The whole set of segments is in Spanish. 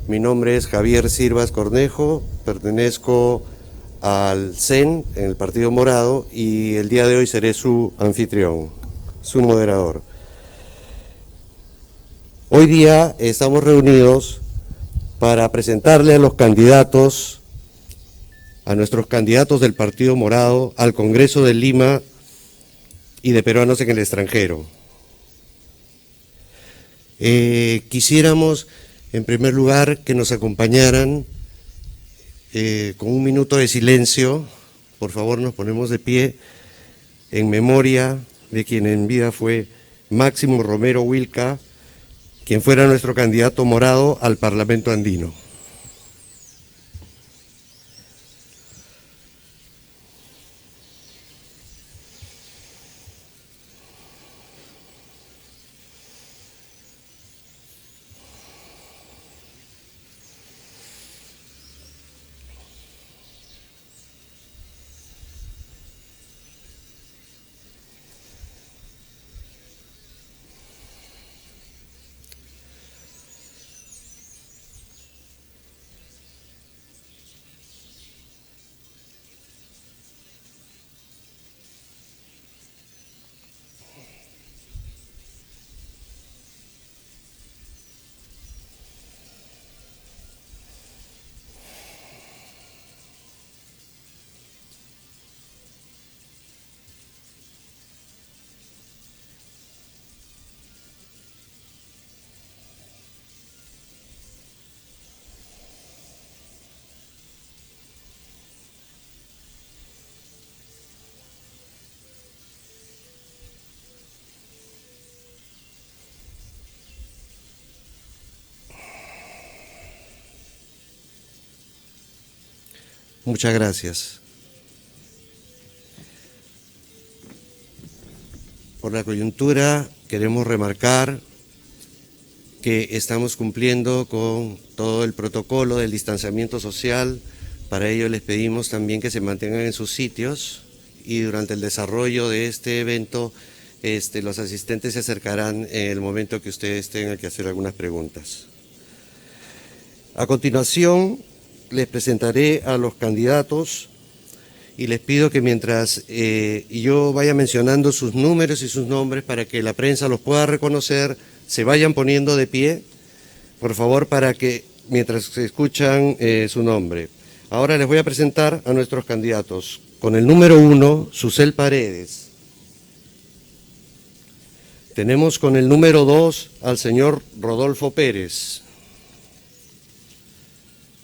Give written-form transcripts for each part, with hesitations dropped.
Mi nombre es Javier Sirvas Cornejo, pertenezco al CEN en el Partido Morado y el día de hoy seré su anfitrión, su moderador. Hoy día estamos reunidos para presentarle a los candidatos, a nuestros candidatos del Partido Morado al Congreso de Lima y de peruanos en el extranjero. Quisiéramos, en primer lugar, que nos acompañaran con un minuto de silencio. Por favor, nos ponemos de pie en memoria de quien en vida fue Máximo Romero Huilca, quien fuera nuestro candidato morado al Parlamento andino. Muchas gracias. Por la coyuntura, queremos remarcar que estamos cumpliendo con todo el protocolo del distanciamiento social. Para ello les pedimos también que se mantengan en sus sitios y durante el desarrollo de este evento los asistentes se acercarán en el momento que ustedes tengan que hacer algunas preguntas. A continuación, les presentaré a los candidatos y les pido que mientras yo vaya mencionando sus números y sus nombres para que la prensa los pueda reconocer, se vayan poniendo de pie, por favor, para que mientras se escuchan su nombre. Ahora les voy a presentar a nuestros candidatos. Con el número 1, Susel Paredes. Tenemos con el número 2 al señor Rodolfo Pérez.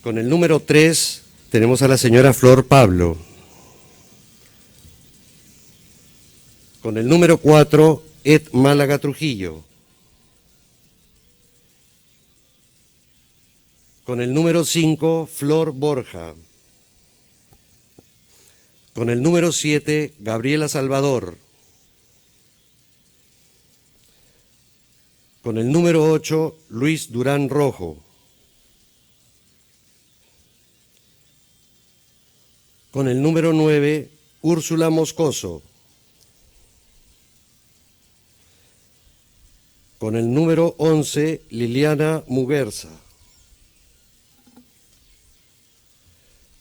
Con el número 3 tenemos a la señora Flor Pablo. Con el número 4, Ed Málaga Trujillo. Con el número 5, Flor Borja. Con el número 7, Gabriela Salvador. Con el número 8, Luis Durán Rojo. Con el número 9, Úrsula Moscoso. Con el número 11, Liliana Muguerza.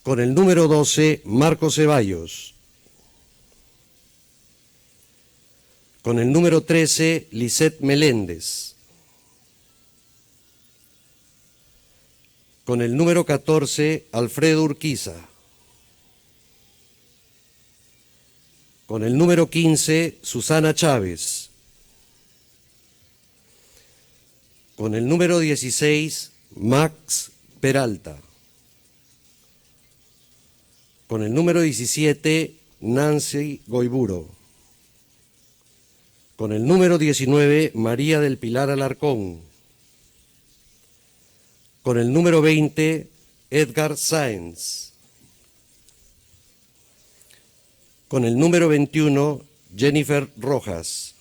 Con el número 12, Marco Ceballos. Con el número 13, Lisette Meléndez. Con el número 14, Alfredo Urquiza. Con el número 15, Susana Chávez. Con el número 16, Max Peralta. Con el número 17, Nancy Goiburo. Con el número 19, María del Pilar Alarcón. Con el número 20, Edgar Sáenz. Con el número 21, Jennifer Rojas.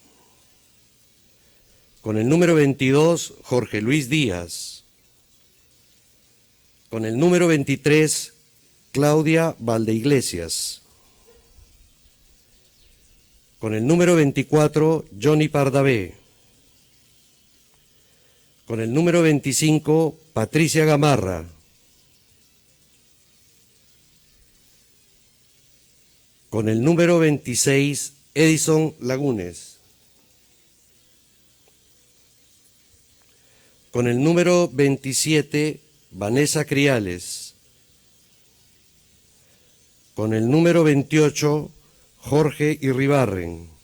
Con el número 22, Jorge Luis Díaz. Con el número 23, Claudia Valdeiglesias. Con el número 24, Johnny Pardavé. Con el número 25, Patricia Gamarra. Con el número 26, Edison Lagunes. Con el número 27, Vanessa Criales. Con el número 28, Jorge Irribarren.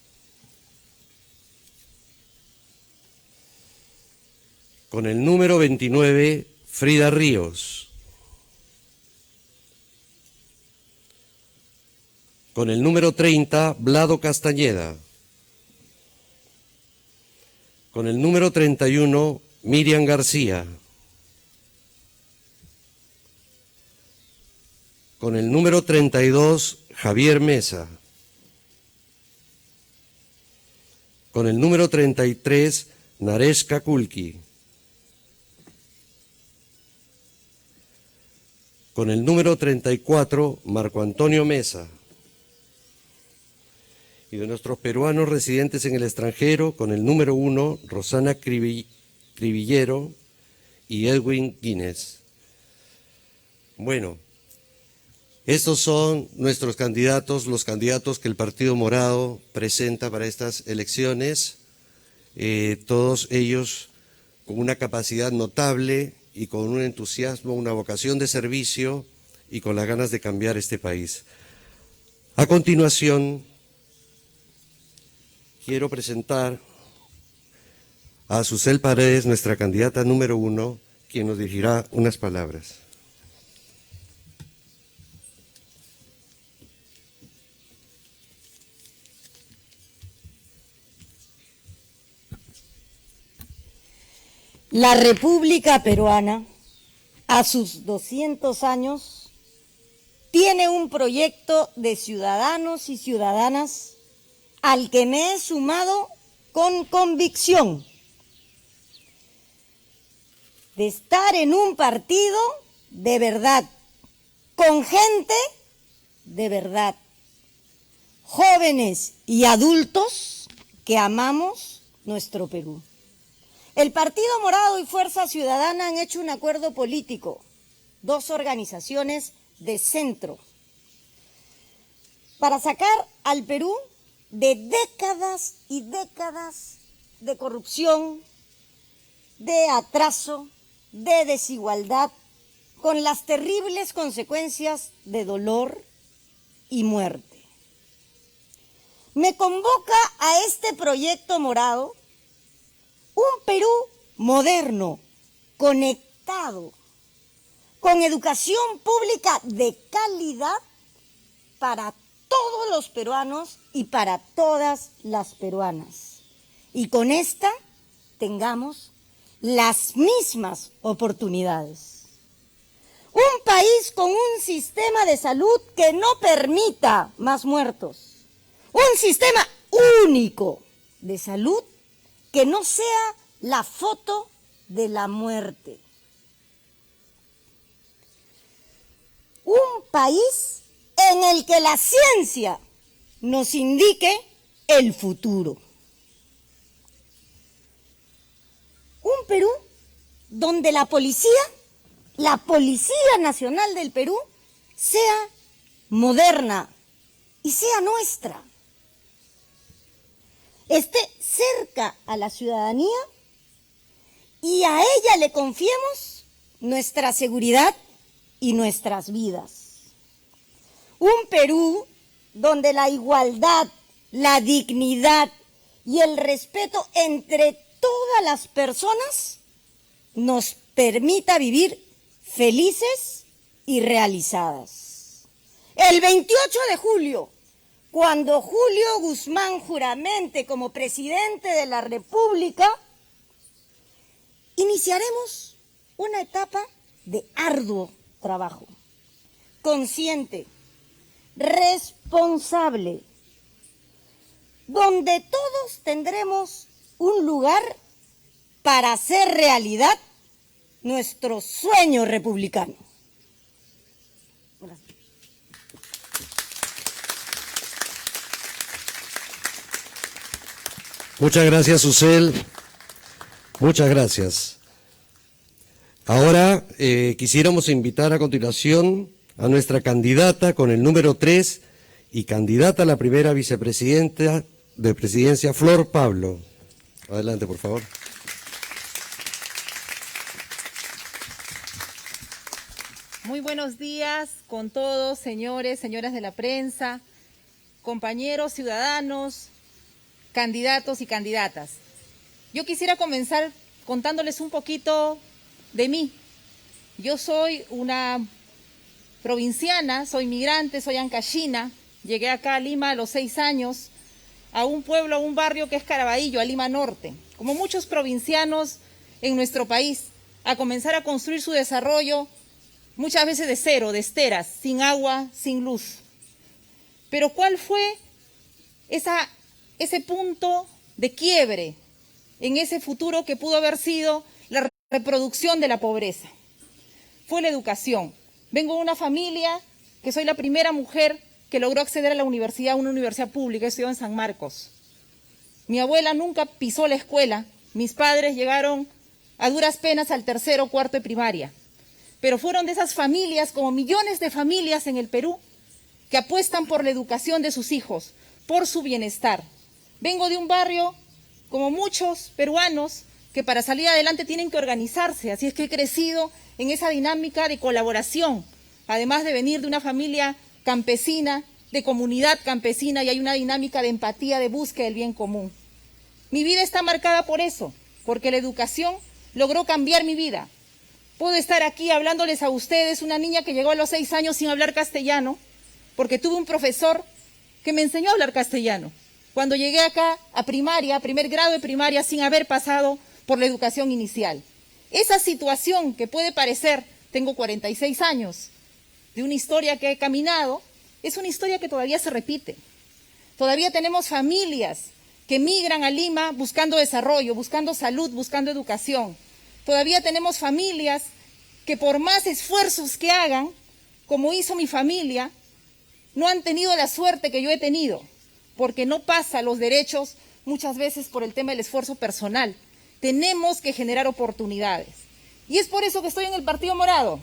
Con el número 29, Frida Ríos. Con el número 30, Vlado Castañeda. Con el número 31, Miriam García. Con el número 32, Javier Mesa. Con el número 33, Naresh Kakulki. Con el número 34, Marco Antonio Mesa. Y de nuestros peruanos residentes en el extranjero, con el número 1, Rosana Cribillero y Edwin Guinness. Bueno, estos son nuestros candidatos, los candidatos que el Partido Morado presenta para estas elecciones, todos ellos con una capacidad notable y con un entusiasmo, una vocación de servicio y con las ganas de cambiar este país. A continuación, quiero presentar a Azucel Paredes, nuestra candidata número 1, quien nos dirigirá unas palabras. La República Peruana, a sus 200 años, tiene un proyecto de ciudadanos y ciudadanas al que me he sumado con convicción de estar en un partido de verdad, con gente de verdad, jóvenes y adultos que amamos nuestro Perú. El Partido Morado y Fuerza Ciudadana han hecho un acuerdo político, dos organizaciones de centro, para sacar al Perú de décadas y décadas de corrupción, de atraso, de desigualdad, con las terribles consecuencias de dolor y muerte. Me convoca a este proyecto morado un Perú moderno, conectado, con educación pública de calidad para todos los peruanos y para todas las peruanas. Y con esta tengamos las mismas oportunidades. Un país con un sistema de salud que no permita más muertos. Un sistema único de salud que no sea la foto de la muerte. Un país en el que la ciencia nos indique el futuro. Un Perú donde la Policía Nacional del Perú, sea moderna y sea nuestra. Esté cerca a la ciudadanía y a ella le confiemos nuestra seguridad y nuestras vidas. Un Perú donde la igualdad, la dignidad y el respeto entre todas las personas nos permita vivir felices y realizadas. El 28 de julio, cuando Julio Guzmán juramente como presidente de la República, iniciaremos una etapa de arduo trabajo, consciente, responsable, donde todos tendremos un lugar para hacer realidad nuestro sueño republicano. Gracias. Muchas gracias, Azucel. Muchas gracias. Ahora quisiéramos invitar a continuación a nuestra candidata con el número 3 y candidata a la primera vicepresidenta de Presidencia, Flor Pablo. Adelante, por favor. Muy buenos días con todos, señores, señoras de la prensa, compañeros, ciudadanos, candidatos y candidatas. Yo quisiera comenzar contándoles un poquito de mí. Yo soy una provinciana, soy migrante, soy ancaxina. Llegué acá a Lima a los 6 años, a un pueblo, a un barrio que es Caraballo, a Lima Norte. Como muchos provincianos en nuestro país, a comenzar a construir su desarrollo muchas veces de cero, de esteras, sin agua, sin luz. Pero ¿cuál fue ese punto de quiebre en ese futuro que pudo haber sido la reproducción de la pobreza? Fue la educación. Vengo de una familia que soy la primera mujer que logró acceder a la universidad, una universidad pública, estudió en San Marcos. Mi abuela nunca pisó la escuela, mis padres llegaron a duras penas al 3º o 4º de primaria. Pero fueron de esas familias, como millones de familias en el Perú, que apuestan por la educación de sus hijos, por su bienestar. Vengo de un barrio, como muchos peruanos, que para salir adelante tienen que organizarse, así es que he crecido en esa dinámica de colaboración, además de venir de una familia campesina, de comunidad campesina, y hay una dinámica de empatía, de búsqueda del bien común. Mi vida está marcada por eso, porque la educación logró cambiar mi vida. Puedo estar aquí hablándoles a ustedes, una niña que llegó a los 6 años sin hablar castellano, porque tuve un profesor que me enseñó a hablar castellano. Cuando llegué acá a primaria, a 1er grado de primaria, sin haber pasado por la educación inicial. Esa situación que puede parecer, tengo 46 años, de una historia que he caminado, es una historia que todavía se repite. Todavía tenemos familias que migran a Lima buscando desarrollo, buscando salud, buscando educación. Todavía tenemos familias que por más esfuerzos que hagan, como hizo mi familia, no han tenido la suerte que yo he tenido, porque no pasa los derechos muchas veces por el tema del esfuerzo personal. Tenemos que generar oportunidades. Y es por eso que estoy en el Partido Morado,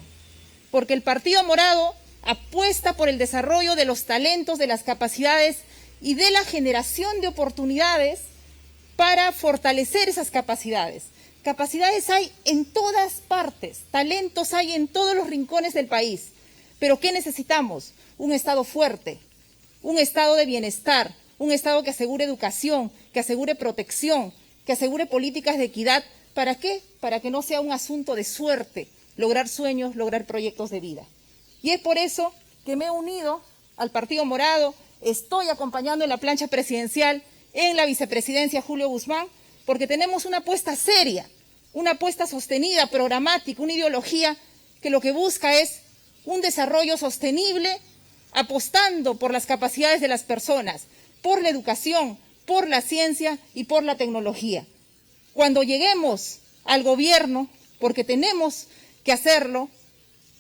porque el Partido Morado apuesta por el desarrollo de los talentos, de las capacidades y de la generación de oportunidades para fortalecer esas capacidades. Capacidades hay en todas partes, talentos hay en todos los rincones del país. Pero ¿qué necesitamos? Un Estado fuerte, un Estado de bienestar, un Estado que asegure educación, que asegure protección, que asegure políticas de equidad. ¿Para qué? Para que no sea un asunto de suerte, lograr sueños, lograr proyectos de vida. Y es por eso que me he unido al Partido Morado, estoy acompañando en la plancha presidencial en la vicepresidencia Julio Guzmán, porque tenemos una apuesta seria, una apuesta sostenida, programática, una ideología que lo que busca es un desarrollo sostenible, apostando por las capacidades de las personas, por la educación, por la ciencia y por la tecnología. Cuando lleguemos al gobierno, porque tenemos que hacerlo,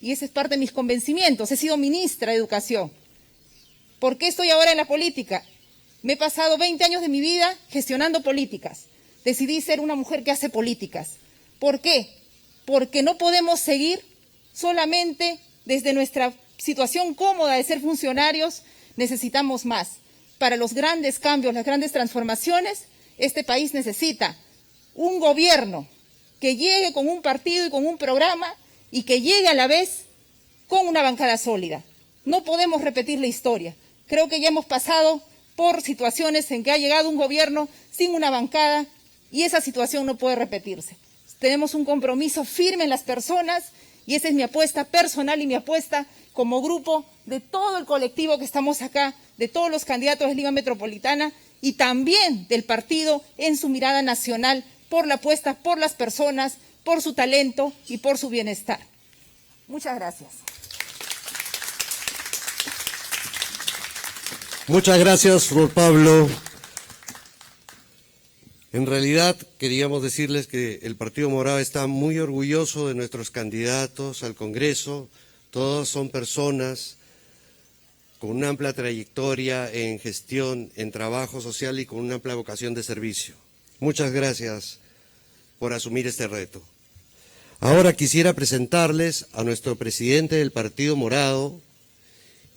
y ese es parte de mis convencimientos, he sido ministra de Educación. ¿Por qué estoy ahora en la política? Me he pasado 20 años de mi vida gestionando políticas. Decidí ser una mujer que hace políticas. ¿Por qué? Porque no podemos seguir solamente desde nuestra situación cómoda de ser funcionarios, necesitamos más. Para los grandes cambios, las grandes transformaciones, este país necesita un gobierno que llegue con un partido y con un programa y que llegue a la vez con una bancada sólida. No podemos repetir la historia. Creo que ya hemos pasado por situaciones en que ha llegado un gobierno sin una bancada y esa situación no puede repetirse. Tenemos un compromiso firme en las personas y esa es mi apuesta personal y mi apuesta como grupo de todo el colectivo que estamos acá, de todos los candidatos de Lima Metropolitana y también del partido en su mirada nacional por la apuesta por las personas, por su talento y por su bienestar. Muchas gracias. Muchas gracias, Flor Pablo. En realidad, queríamos decirles que el Partido Morado está muy orgulloso de nuestros candidatos al Congreso. Todos son personas con una amplia trayectoria en gestión, en trabajo social y con una amplia vocación de servicio. Muchas gracias por asumir este reto. Ahora quisiera presentarles a nuestro presidente del Partido Morado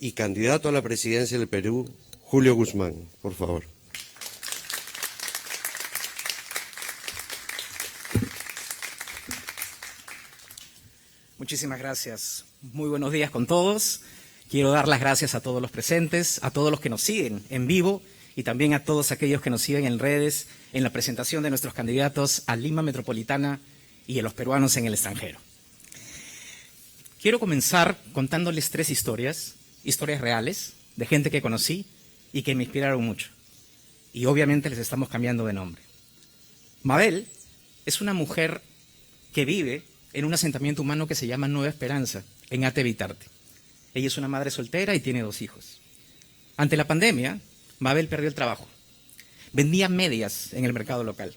y candidato a la presidencia del Perú, Julio Guzmán, por favor. Muchísimas gracias. Muy buenos días con todos. Quiero dar las gracias a todos los presentes, a todos los que nos siguen en vivo y también a todos aquellos que nos siguen en redes en la presentación de nuestros candidatos a Lima Metropolitana y a los peruanos en el extranjero. Quiero comenzar contándoles 3 historias reales de gente que conocí y que me inspiraron mucho. Y obviamente les estamos cambiando de nombre. Mabel es una mujer que vive en un asentamiento humano que se llama Nueva Esperanza, en Ate Bitarte. Ella es una madre soltera y tiene 2 hijos. Ante la pandemia, Mabel perdió el trabajo. Vendía medias en el mercado local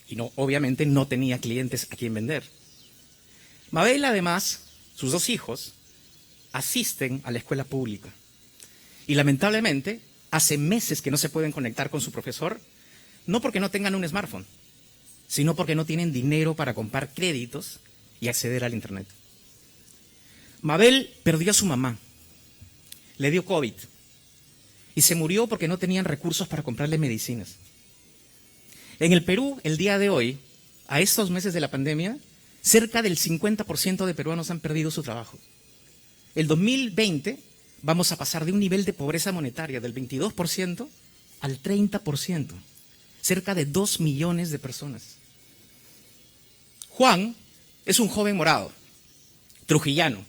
y obviamente no tenía clientes a quien vender. Mabel, además, sus 2 hijos asisten a la escuela pública y lamentablemente hace meses que no se pueden conectar con su profesor, no porque no tengan un smartphone, sino porque no tienen dinero para comprar créditos y acceder al internet. Mabel perdió a su mamá, le dio COVID y se murió porque no tenían recursos para comprarle medicinas. En el Perú, el día de hoy, a estos meses de la pandemia, cerca del 50% de peruanos han perdido su trabajo. El 2020 vamos a pasar de un nivel de pobreza monetaria del 22% al 30%, cerca de 2 millones de personas. Juan es un joven morado, trujillano,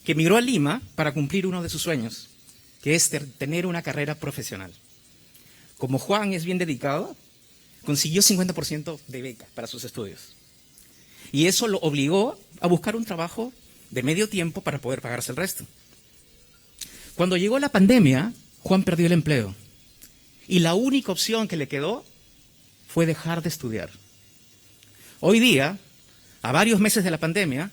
que emigró a Lima para cumplir uno de sus sueños, que es tener una carrera profesional. Como Juan es bien dedicado, consiguió 50% de beca para sus estudios. Y eso lo obligó a buscar un trabajo de medio tiempo para poder pagarse el resto. Cuando llegó la pandemia, Juan perdió el empleo. Y la única opción que le quedó fue dejar de estudiar. Hoy día, a varios meses de la pandemia,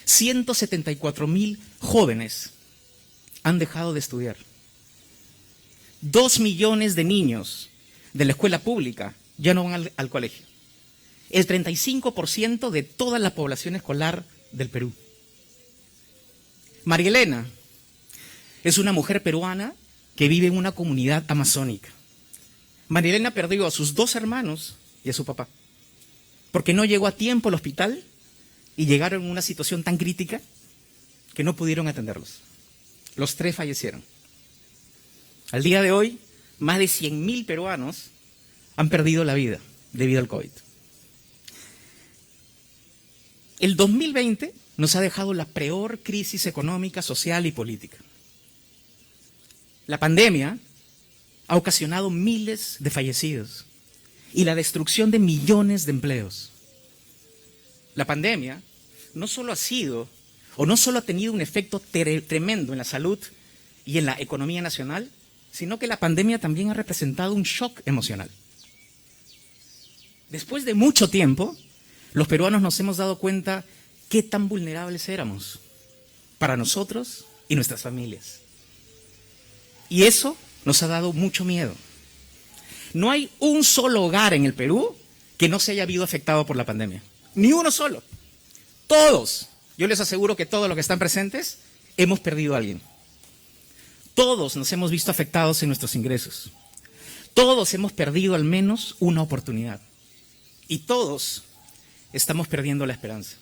174,000 jóvenes han dejado de estudiar. 2 millones de niños de la escuela pública ya no van al colegio. El 35% de toda la población escolar del Perú. María Elena es una mujer peruana que vive en una comunidad amazónica. María Elena perdió a sus 2 hermanos y a su papá, porque no llegó a tiempo al hospital y llegaron en una situación tan crítica que no pudieron atenderlos. Los 3 fallecieron. Al día de hoy, más de 100,000 peruanos han perdido la vida debido al COVID. El 2020 nos ha dejado la peor crisis económica, social y política. La pandemia ha ocasionado miles de fallecidos y la destrucción de millones de empleos. La pandemia no solo ha tenido un efecto tremendo en la salud y en la economía nacional, sino que la pandemia también ha representado un shock emocional. Después de mucho tiempo, los peruanos nos hemos dado cuenta qué tan vulnerables éramos para nosotros y nuestras familias. Y eso nos ha dado mucho miedo. No hay un solo hogar en el Perú que no se haya visto afectado por la pandemia. Ni uno solo. Todos, yo les aseguro que todos los que están presentes, hemos perdido a alguien. Todos nos hemos visto afectados en nuestros ingresos. Todos hemos perdido al menos una oportunidad. Y todos estamos perdiendo la esperanza.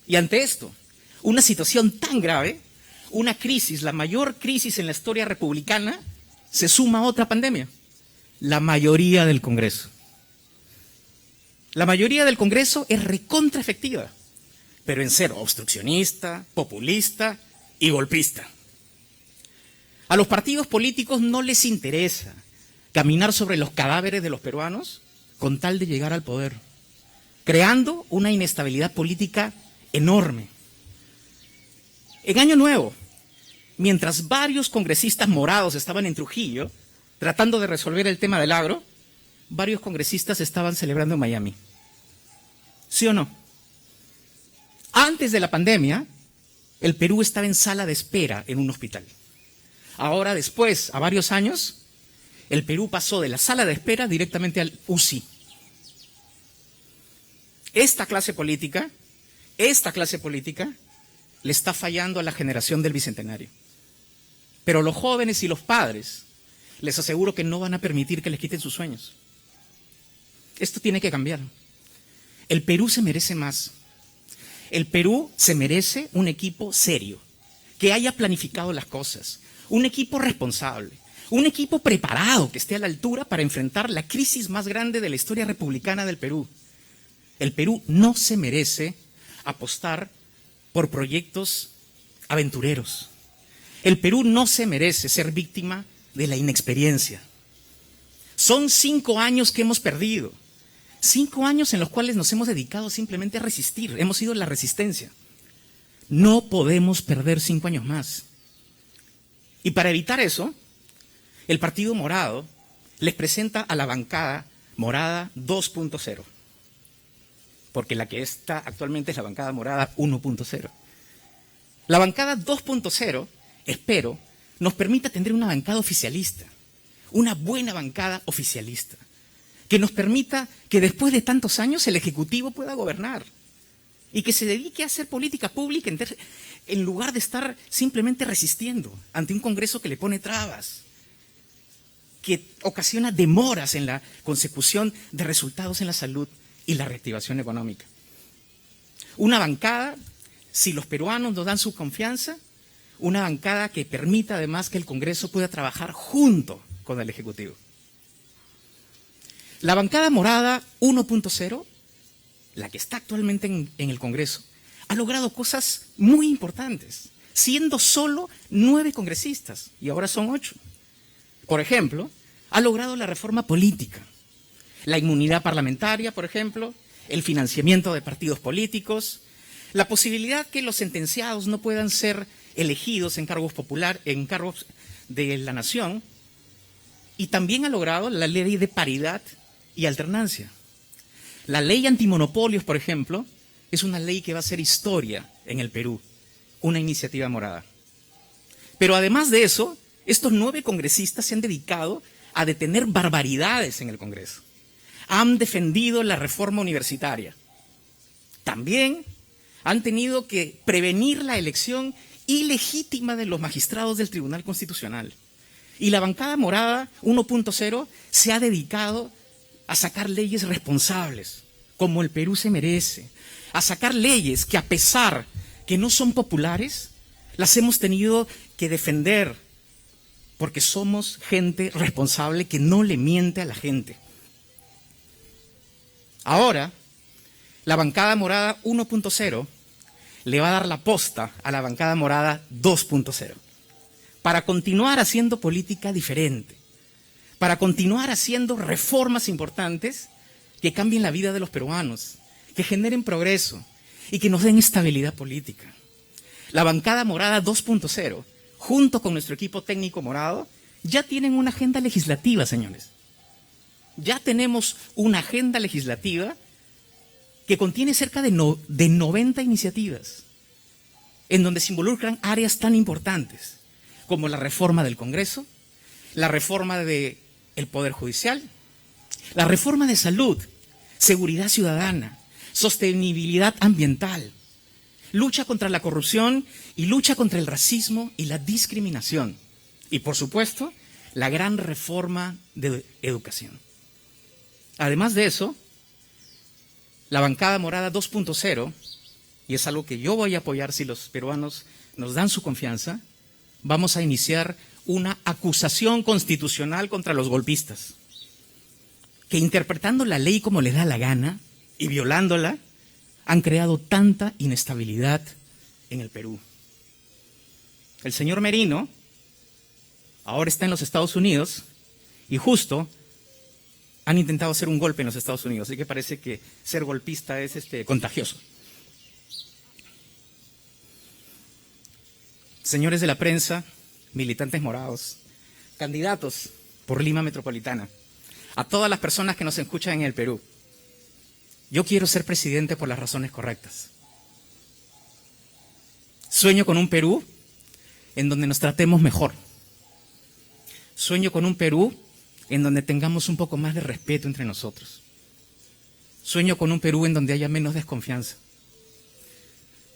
Y ante esto, una situación tan grave, una crisis, la mayor crisis en la historia republicana, se suma a otra pandemia, la mayoría del Congreso. La mayoría del Congreso es recontra efectiva, pero en ser obstruccionista, populista y golpista. A los partidos políticos no les interesa caminar sobre los cadáveres de los peruanos con tal de llegar al poder, creando una inestabilidad política enorme. En Año Nuevo, mientras varios congresistas morados estaban en Trujillo tratando de resolver el tema del agro, varios congresistas estaban celebrando en Miami. ¿Sí o no? Antes de la pandemia, el Perú estaba en sala de espera en un hospital. Ahora, después, a varios años, el Perú pasó de la sala de espera directamente al UCI. esta clase política le está fallando a la generación del Bicentenario. Pero los jóvenes y los padres, les aseguro que no van a permitir que les quiten sus sueños. Esto tiene que cambiar. El Perú se merece más. El Perú se merece un equipo serio, que haya planificado las cosas, un equipo responsable, un equipo preparado que esté a la altura para enfrentar la crisis más grande de la historia republicana del Perú. El Perú no se merece apostar por proyectos aventureros. El Perú no se merece ser víctima de la inexperiencia. Son 5 años que hemos perdido. 5 años en los cuales nos hemos dedicado simplemente a resistir. Hemos sido la resistencia. No podemos perder 5 años más. Y para evitar eso, el Partido Morado les presenta a la bancada morada 2.0. Porque la que está actualmente es la bancada morada 1.0. La bancada 2.0, espero, nos permita tener una bancada oficialista, una buena bancada oficialista, que nos permita que después de tantos años el Ejecutivo pueda gobernar y que se dedique a hacer política pública en lugar de estar simplemente resistiendo ante un Congreso que le pone trabas, que ocasiona demoras en la consecución de resultados en la salud y la reactivación económica. Una bancada, si los peruanos nos dan su confianza, una bancada que permita además que el Congreso pueda trabajar junto con el Ejecutivo. La bancada morada 1.0, la que está actualmente en el Congreso, ha logrado cosas muy importantes, siendo solo 9 congresistas, y ahora son 8. Por ejemplo, ha logrado la reforma política, la inmunidad parlamentaria, por ejemplo, el financiamiento de partidos políticos, la posibilidad que los sentenciados no puedan ser elegidos en cargos de la nación, y también ha logrado la ley de paridad y alternancia. La ley antimonopolios, por ejemplo, es una ley que va a ser historia en el Perú, una iniciativa morada. Pero además de eso, estos 9 congresistas se han dedicado a detener barbaridades en el Congreso. Han defendido la reforma universitaria. También han tenido que prevenir la elección ilegítima de los magistrados del Tribunal Constitucional. Y la bancada morada 1.0 se ha dedicado a sacar leyes responsables, como el Perú se merece, a sacar leyes que, a pesar que no son populares, las hemos tenido que defender, porque somos gente responsable que no le miente a la gente. Ahora, la bancada morada 1.0 le va a dar la posta a la bancada morada 2.0 para continuar haciendo política diferente, para continuar haciendo reformas importantes que cambien la vida de los peruanos, que generen progreso y que nos den estabilidad política. La bancada morada 2.0, junto con nuestro equipo técnico morado, ya tienen una agenda legislativa, señores. Ya tenemos una agenda legislativa que contiene cerca de 90 iniciativas, en donde se involucran áreas tan importantes como la reforma del Congreso, la reforma del Poder Judicial, la reforma de salud, seguridad ciudadana, sostenibilidad ambiental, lucha contra la corrupción y lucha contra el racismo y la discriminación. Y, por supuesto, la gran reforma de educación. Además de eso, la bancada morada 2.0, y es algo que yo voy a apoyar si los peruanos nos dan su confianza, vamos a iniciar una acusación constitucional contra los golpistas, que interpretando la ley como les da la gana y violándola, han creado tanta inestabilidad en el Perú. El señor Merino ahora está en los Estados Unidos y justo han intentado hacer un golpe en los Estados Unidos, así que parece que ser golpista es contagioso. Señores de la prensa, militantes morados, candidatos por Lima Metropolitana, a todas las personas que nos escuchan en el Perú, yo quiero ser presidente por las razones correctas. Sueño con un Perú en donde nos tratemos mejor. Sueño con un Perú en donde tengamos un poco más de respeto entre nosotros. Sueño con un Perú en donde haya menos desconfianza.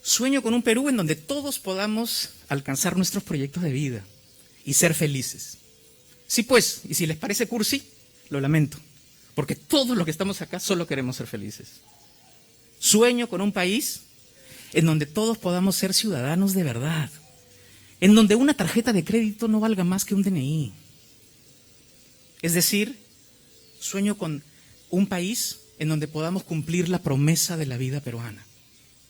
Sueño con un Perú en donde todos podamos alcanzar nuestros proyectos de vida y ser felices. Sí, pues, y si les parece cursi, lo lamento, porque todos los que estamos acá solo queremos ser felices. Sueño con un país en donde todos podamos ser ciudadanos de verdad, en donde una tarjeta de crédito no valga más que un DNI. Es decir, sueño con un país en donde podamos cumplir la promesa de la vida peruana,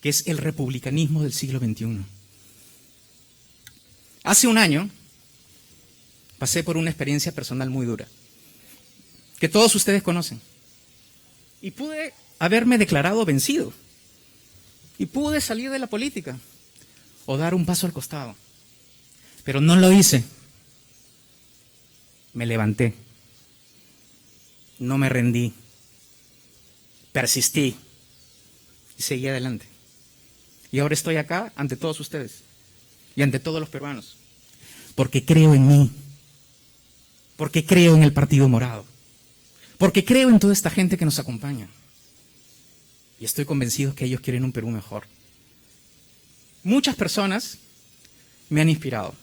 que es el republicanismo del siglo XXI. Hace un año pasé por una experiencia personal muy dura, que todos ustedes conocen, y pude haberme declarado vencido, y pude salir de la política, o dar un paso al costado, pero no lo hice. Me levanté, no me rendí, persistí, y seguí adelante. Y ahora estoy acá ante todos ustedes y ante todos los peruanos, porque creo en mí, porque creo en el Partido Morado, porque creo en toda esta gente que nos acompaña. Y estoy convencido que ellos quieren un Perú mejor. Muchas personas me han inspirado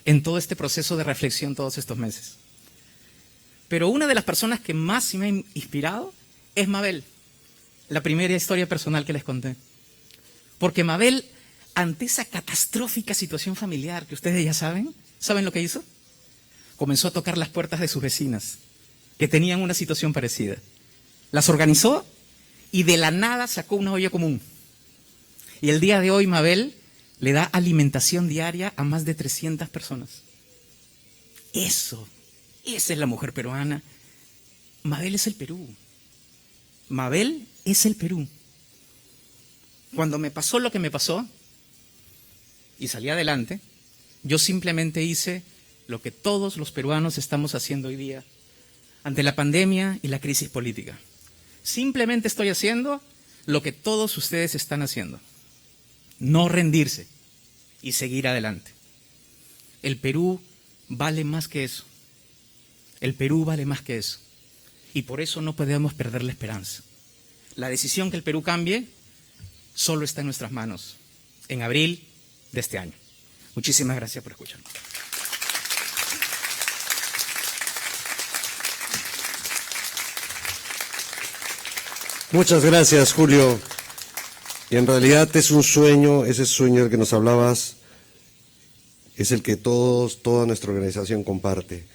en todo este proceso de reflexión todos estos meses. Pero una de las personas que más me ha inspirado es Mabel, la primera historia personal que les conté. Porque Mabel, ante esa catastrófica situación familiar que ustedes ya saben, ¿saben lo que hizo? Comenzó a tocar las puertas de sus vecinas, que tenían una situación parecida. Las organizó y de la nada sacó una olla común. Y el día de hoy Mabel le da alimentación diaria a más de 300 personas. Esa es la mujer peruana. Mabel es el Perú. Mabel es el Perú. Cuando me pasó lo que me pasó y salí adelante, yo simplemente hice lo que todos los peruanos estamos haciendo hoy día ante la pandemia y la crisis política. Simplemente estoy haciendo lo que todos ustedes están haciendo. No rendirse y seguir adelante. El Perú vale más que eso. El Perú vale más que eso. Y por eso no podemos perder la esperanza. La decisión que el Perú cambie solo está en nuestras manos, en abril de este año. Muchísimas gracias por escucharme. Muchas gracias, Julio. Y en realidad es un sueño, ese sueño del que nos hablabas, es el que toda nuestra organización comparte.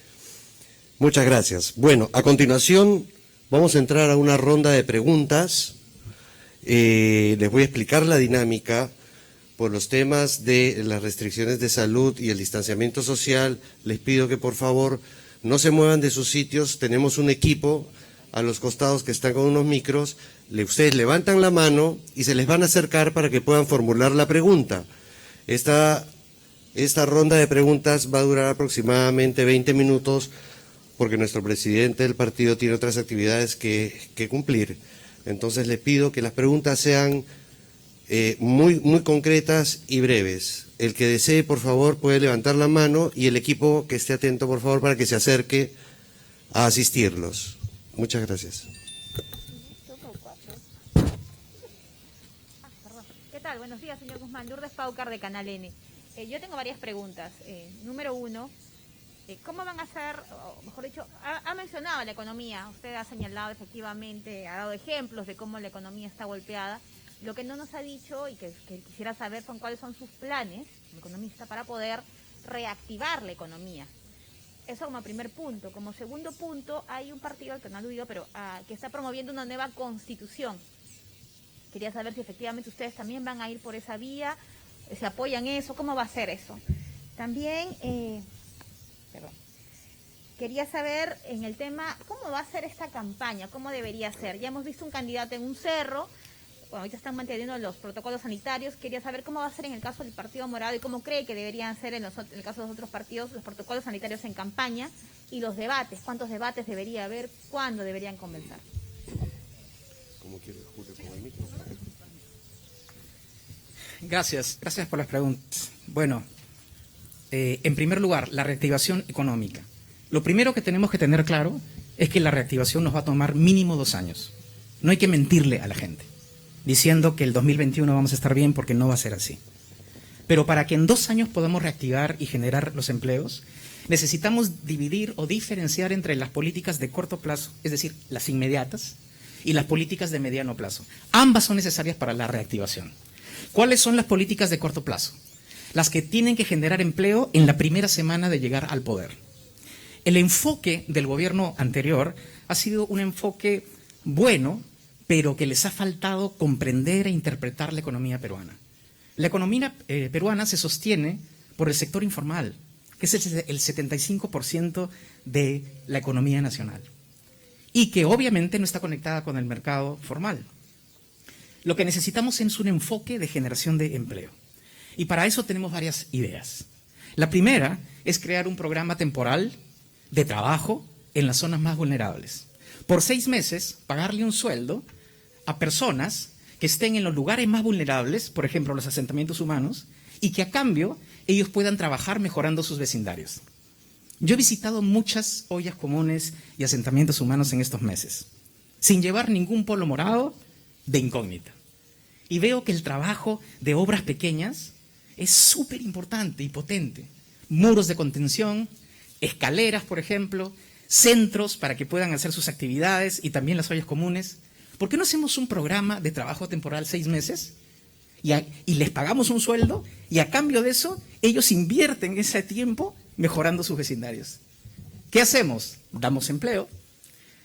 Muchas gracias. Bueno, a continuación vamos a entrar a una ronda de preguntas. Les voy a explicar la dinámica. Por los temas de las restricciones de salud y el distanciamiento social, les pido que por favor no se muevan de sus sitios. Tenemos un equipo a los costados que están con unos micros. Ustedes levantan la mano y se les van a acercar para que puedan formular la pregunta. Esta ronda de preguntas va a durar aproximadamente 20 minutos porque nuestro presidente del partido tiene otras actividades que cumplir. Entonces les pido que las preguntas sean muy concretas y breves. El que desee, por favor, puede levantar la mano y el equipo que esté atento, por favor, para que se acerque a asistirlos. Muchas gracias. ¿Qué tal? Buenos días, señor Guzmán. Lourdes Paucar, de Canal N. Yo tengo varias preguntas. Número uno, ¿cómo van a hacer, o mejor dicho, ha mencionado la economía? Usted ha señalado efectivamente, ha dado ejemplos de cómo la economía está golpeada. Lo que no nos ha dicho y que quisiera saber son cuáles son sus planes, como economista, para poder reactivar la economía. Eso como primer punto. Como segundo punto, hay un partido al que no ha aludido, pero que está promoviendo una nueva constitución. Quería saber si efectivamente ustedes también van a ir por esa vía, si apoyan eso, ¿cómo va a ser eso? También, quería saber en el tema, ¿cómo va a ser esta campaña? ¿Cómo debería ser? Ya hemos visto un candidato en un cerro. Bueno, ahorita están manteniendo los protocolos sanitarios. Quería saber cómo va a ser en el caso del Partido Morado y cómo cree que deberían ser en el caso de los otros partidos los protocolos sanitarios en campaña y los debates. ¿Cuántos debates debería haber? ¿Cuándo deberían comenzar? Gracias por las preguntas. Bueno, en primer lugar, la reactivación económica. Lo primero que tenemos que tener claro es que la reactivación nos va a tomar mínimo 2 años. No hay que mentirle a la gente, diciendo que el 2021 vamos a estar bien, porque no va a ser así. Pero para que en 2 años podamos reactivar y generar los empleos, necesitamos dividir o diferenciar entre las políticas de corto plazo, es decir, las inmediatas, y las políticas de mediano plazo. Ambas son necesarias para la reactivación. ¿Cuáles son las políticas de corto plazo? Las que tienen que generar empleo en la primera semana de llegar al poder. El enfoque del gobierno anterior ha sido un enfoque bueno, pero que les ha faltado comprender e interpretar la economía peruana. La economía peruana se sostiene por el sector informal, que es el 75% de la economía nacional, y que obviamente no está conectada con el mercado formal. Lo que necesitamos es un enfoque de generación de empleo. Y para eso tenemos varias ideas. La primera es crear un programa temporal de trabajo en las zonas más vulnerables. Por 6 meses, pagarle un sueldo a personas que estén en los lugares más vulnerables, por ejemplo, los asentamientos humanos, y que a cambio ellos puedan trabajar mejorando sus vecindarios. Yo he visitado muchas ollas comunes y asentamientos humanos en estos meses, sin llevar ningún polo morado de incógnita. Y veo que el trabajo de obras pequeñas es súper importante y potente. Muros de contención, escaleras, por ejemplo, centros para que puedan hacer sus actividades, y también las ollas comunes. ¿Por qué no hacemos un programa de trabajo temporal 6 meses y les pagamos un sueldo, y a cambio de eso ellos invierten ese tiempo mejorando sus vecindarios? ¿Qué hacemos? Damos empleo,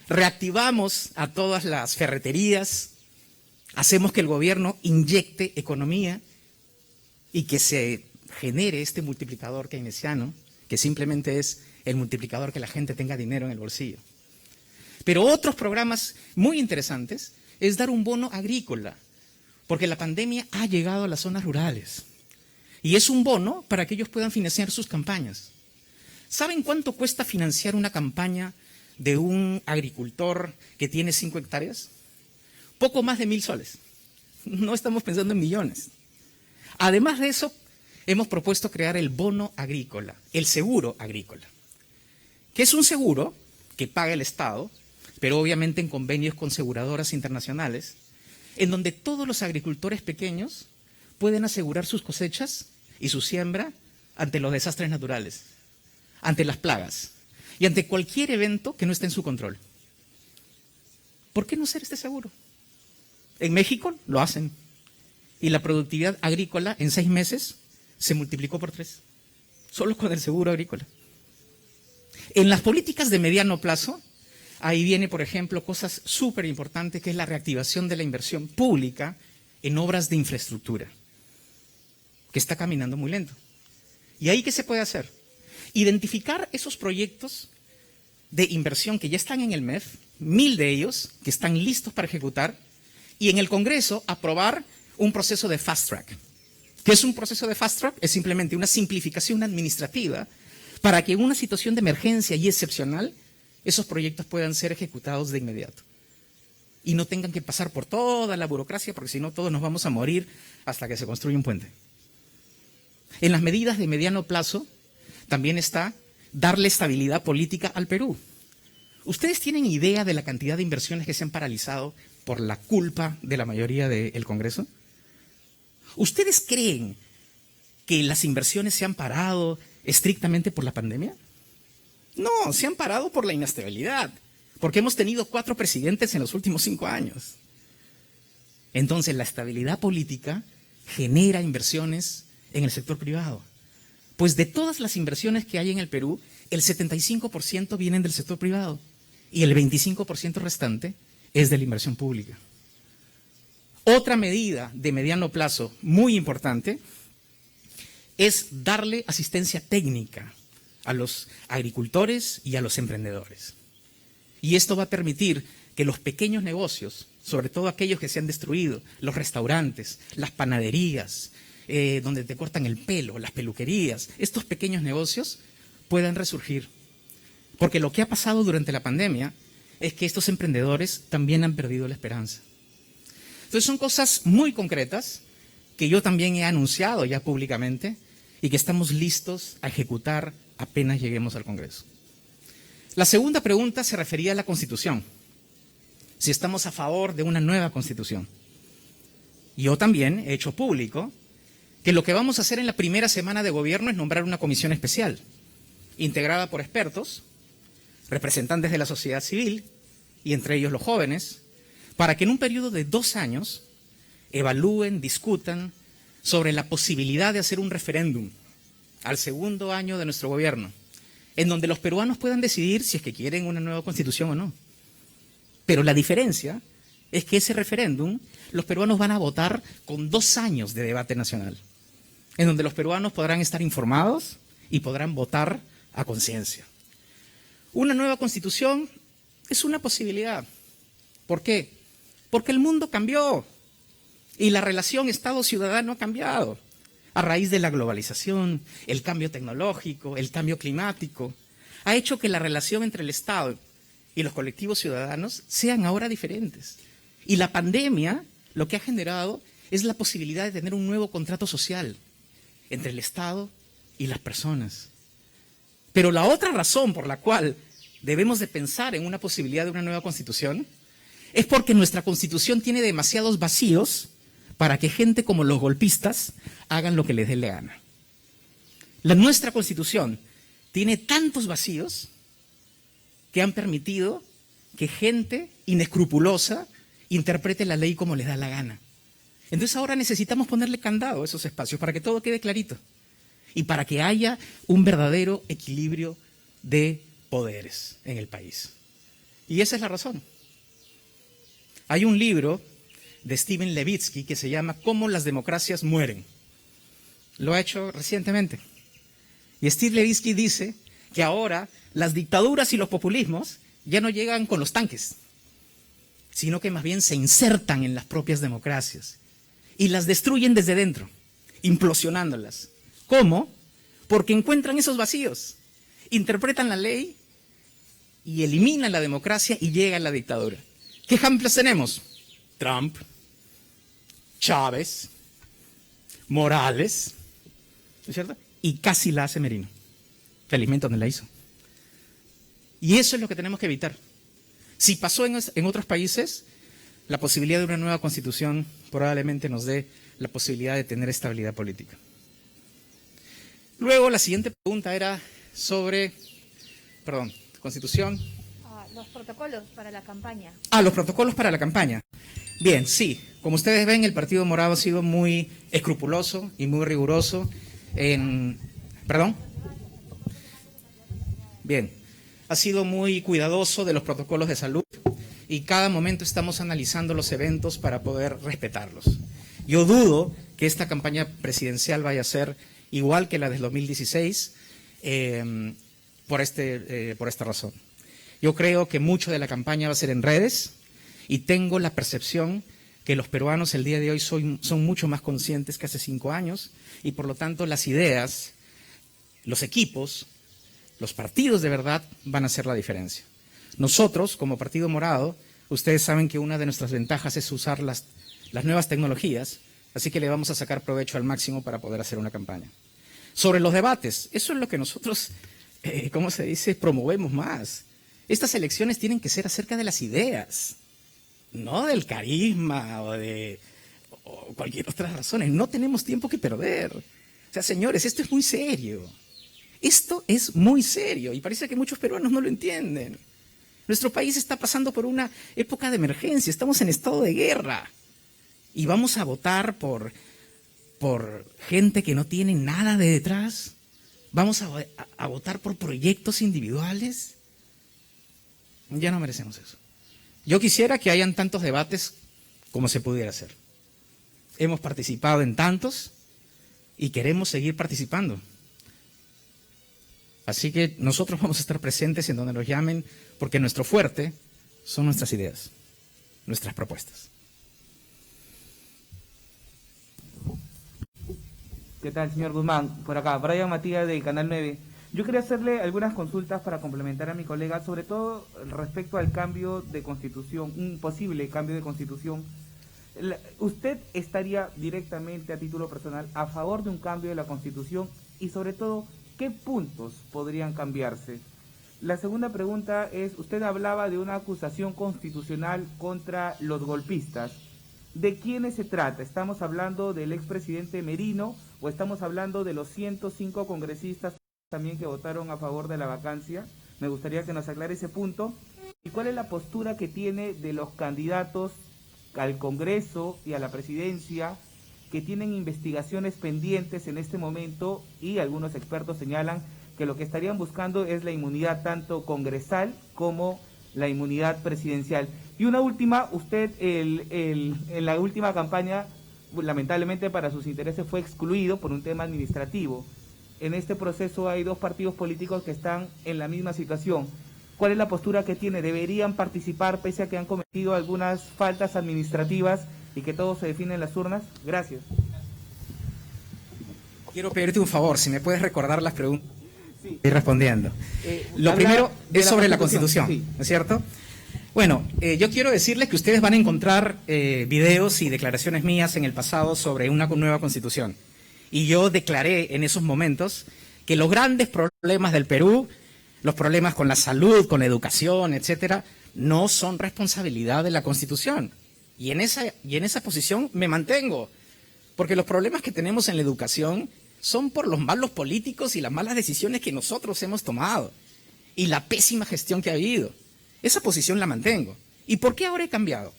reactivamos a todas las ferreterías, hacemos que el gobierno inyecte economía y que se genere este multiplicador keynesiano, que simplemente es el multiplicador que la gente tenga dinero en el bolsillo. Pero otros programas muy interesantes es dar un bono agrícola, porque la pandemia ha llegado a las zonas rurales. Y es un bono para que ellos puedan financiar sus campañas. ¿Saben cuánto cuesta financiar una campaña de un agricultor que tiene 5 hectáreas? Poco más de 1.000 soles. No estamos pensando en millones. Además de eso, hemos propuesto crear el bono agrícola, el seguro agrícola, que es un seguro que paga el Estado, pero obviamente en convenios con aseguradoras internacionales, en donde todos los agricultores pequeños pueden asegurar sus cosechas y su siembra ante los desastres naturales, ante las plagas y ante cualquier evento que no esté en su control. ¿Por qué no hacer este seguro? En México lo hacen, y la productividad agrícola en 6 meses se multiplicó por 3, solo con el seguro agrícola. En las políticas de mediano plazo, ahí viene, por ejemplo, cosas súper importantes, que es la reactivación de la inversión pública en obras de infraestructura, que está caminando muy lento. ¿Y ahí qué se puede hacer? Identificar esos proyectos de inversión que ya están en el MEF, 1.000 de ellos que están listos para ejecutar, y en el Congreso aprobar un proceso de fast track. ¿Qué es un proceso de fast track? Es simplemente una simplificación administrativa para que en una situación de emergencia y excepcional esos proyectos puedan ser ejecutados de inmediato y no tengan que pasar por toda la burocracia, porque si no todos nos vamos a morir hasta que se construya un puente. En las medidas de mediano plazo también está darle estabilidad política al Perú. ¿Ustedes tienen idea de la cantidad de inversiones que se han paralizado por la culpa de la mayoría del Congreso? ¿Ustedes creen que las inversiones se han parado estrictamente por la pandemia? No, se han parado por la inestabilidad, porque hemos tenido 4 presidentes en los últimos 5 años. Entonces, la estabilidad política genera inversiones en el sector privado. Pues de todas las inversiones que hay en el Perú, el 75% vienen del sector privado y el 25% restante es de la inversión pública. Otra medida de mediano plazo muy importante es darle asistencia técnica a los agricultores y a los emprendedores. Y esto va a permitir que los pequeños negocios, sobre todo aquellos que se han destruido, los restaurantes, las panaderías, donde te cortan el pelo, las peluquerías, estos pequeños negocios puedan resurgir. Porque lo que ha pasado durante la pandemia es que estos emprendedores también han perdido la esperanza. Entonces son cosas muy concretas que yo también he anunciado ya públicamente y que estamos listos a ejecutar apenas lleguemos al Congreso. La segunda pregunta se refería a la Constitución. si estamos a favor de una nueva Constitución. Yo también he hecho público que lo que vamos a hacer en la primera semana de gobierno es nombrar una comisión especial, integrada por expertos, representantes de la sociedad civil, y entre ellos los jóvenes, para que en un periodo de 2 años evalúen, discutan sobre la posibilidad de hacer un referéndum al segundo año de nuestro gobierno, en donde los peruanos puedan decidir si es que quieren una nueva Constitución o no. Pero la diferencia es que ese referéndum los peruanos van a votar con 2 años de debate nacional, en donde los peruanos podrán estar informados y podrán votar a conciencia. Una nueva Constitución es una posibilidad. ¿Por qué? Porque el mundo cambió y la relación Estado-ciudadano ha cambiado a raíz de la globalización, el cambio tecnológico, el cambio climático. Ha hecho que la relación entre el Estado y los colectivos ciudadanos sean ahora diferentes. Y la pandemia lo que ha generado es la posibilidad de tener un nuevo contrato social entre el Estado y las personas. Pero la otra razón por la cual debemos de pensar en una posibilidad de una nueva Constitución es porque nuestra Constitución tiene demasiados vacíos para que gente como los golpistas hagan lo que les dé la gana. Nuestra Constitución tiene tantos vacíos que han permitido que gente inescrupulosa interprete la ley como les da la gana. Entonces ahora necesitamos ponerle candado a esos espacios para que todo quede clarito y para que haya un verdadero equilibrio de poderes en el país. Y esa es la razón. Hay un libro de Steven Levitsky que se llama Cómo las democracias mueren. Lo ha hecho recientemente. Y Steve Levitsky dice que ahora las dictaduras y los populismos ya no llegan con los tanques, sino que más bien se insertan en las propias democracias y las destruyen desde dentro, implosionándolas. ¿Cómo? Porque encuentran esos vacíos, interpretan la ley y eliminan la democracia y llega la dictadura. ¿Qué ejemplos tenemos? Trump, Chávez, Morales, ¿no es cierto? Y casi la hace Merino. Felizmente no la hizo. Y eso es lo que tenemos que evitar. Si pasó en otros países, la posibilidad de una nueva constitución probablemente nos dé la posibilidad de tener estabilidad política. Luego la siguiente pregunta era sobre, constitución. Los protocolos para la campaña. Los protocolos para la campaña. Bien, sí. Como ustedes ven, el Partido Morado ha sido muy escrupuloso y muy riguroso en... ¿Perdón? Bien. Ha sido muy cuidadoso de los protocolos de salud y cada momento estamos analizando los eventos para poder respetarlos. Yo dudo que esta campaña presidencial vaya a ser igual que la del 2016 por esta razón. Yo creo que mucho de la campaña va a ser en redes y tengo la percepción que los peruanos el día de hoy son mucho más conscientes que hace 5 años y por lo tanto las ideas, los equipos, los partidos de verdad van a hacer la diferencia. Nosotros, como Partido Morado, ustedes saben que una de nuestras ventajas es usar las nuevas tecnologías, así que le vamos a sacar provecho al máximo para poder hacer una campaña. Sobre los debates, eso es lo que nosotros, ¿cómo se dice?, promovemos más. Estas elecciones tienen que ser acerca de las ideas, no del carisma o cualquier otra razón. No tenemos tiempo que perder. O sea, señores, esto es muy serio. Esto es muy serio y parece que muchos peruanos no lo entienden. Nuestro país está pasando por una época de emergencia, estamos en estado de guerra y vamos a votar por gente que no tiene nada de detrás. Vamos a votar por proyectos individuales. Ya no merecemos eso. Yo quisiera que hayan tantos debates como se pudiera hacer. Hemos participado en tantos y queremos seguir participando. Así que nosotros vamos a estar presentes en donde nos llamen, porque nuestro fuerte son nuestras ideas, nuestras propuestas. ¿Qué tal, señor Guzmán? Por acá, Brian Matías del Canal 9. Yo quería hacerle algunas consultas para complementar a mi colega, sobre todo respecto al cambio de constitución, un posible cambio de constitución. ¿Usted estaría directamente, a título personal, a favor de un cambio de la constitución y sobre todo, qué puntos podrían cambiarse? La segunda pregunta es, usted hablaba de una acusación constitucional contra los golpistas. ¿De quiénes se trata? ¿Estamos hablando del expresidente Merino o estamos hablando de los 105 congresistas también que votaron a favor de la vacancia? Me gustaría que nos aclare ese punto. ¿Y cuál es la postura que tiene de los candidatos al Congreso y a la presidencia que tienen investigaciones pendientes en este momento y algunos expertos señalan que lo que estarían buscando es la inmunidad tanto congresal como la inmunidad presidencial? Y una última, usted en la última campaña, lamentablemente para sus intereses, fue excluido por un tema administrativo. En este proceso hay dos partidos políticos que están en la misma situación. ¿Cuál es la postura que tiene? ¿Deberían participar pese a que han cometido algunas faltas administrativas y que todo se define en las urnas? Gracias. Quiero pedirte un favor, si me puedes recordar las preguntas. Sí. Ir respondiendo. Lo primero es sobre la Constitución, sí. ¿no es cierto? Bueno, yo quiero decirles que ustedes van a encontrar videos y declaraciones mías en el pasado sobre una nueva Constitución. Y yo declaré en esos momentos que los grandes problemas del Perú, los problemas con la salud, con la educación, etcétera, no son responsabilidad de la Constitución. Y en esa posición me mantengo, porque los problemas que tenemos en la educación son por los malos políticos y las malas decisiones que nosotros hemos tomado y la pésima gestión que ha habido. Esa posición la mantengo. ¿Y por qué ahora he cambiado?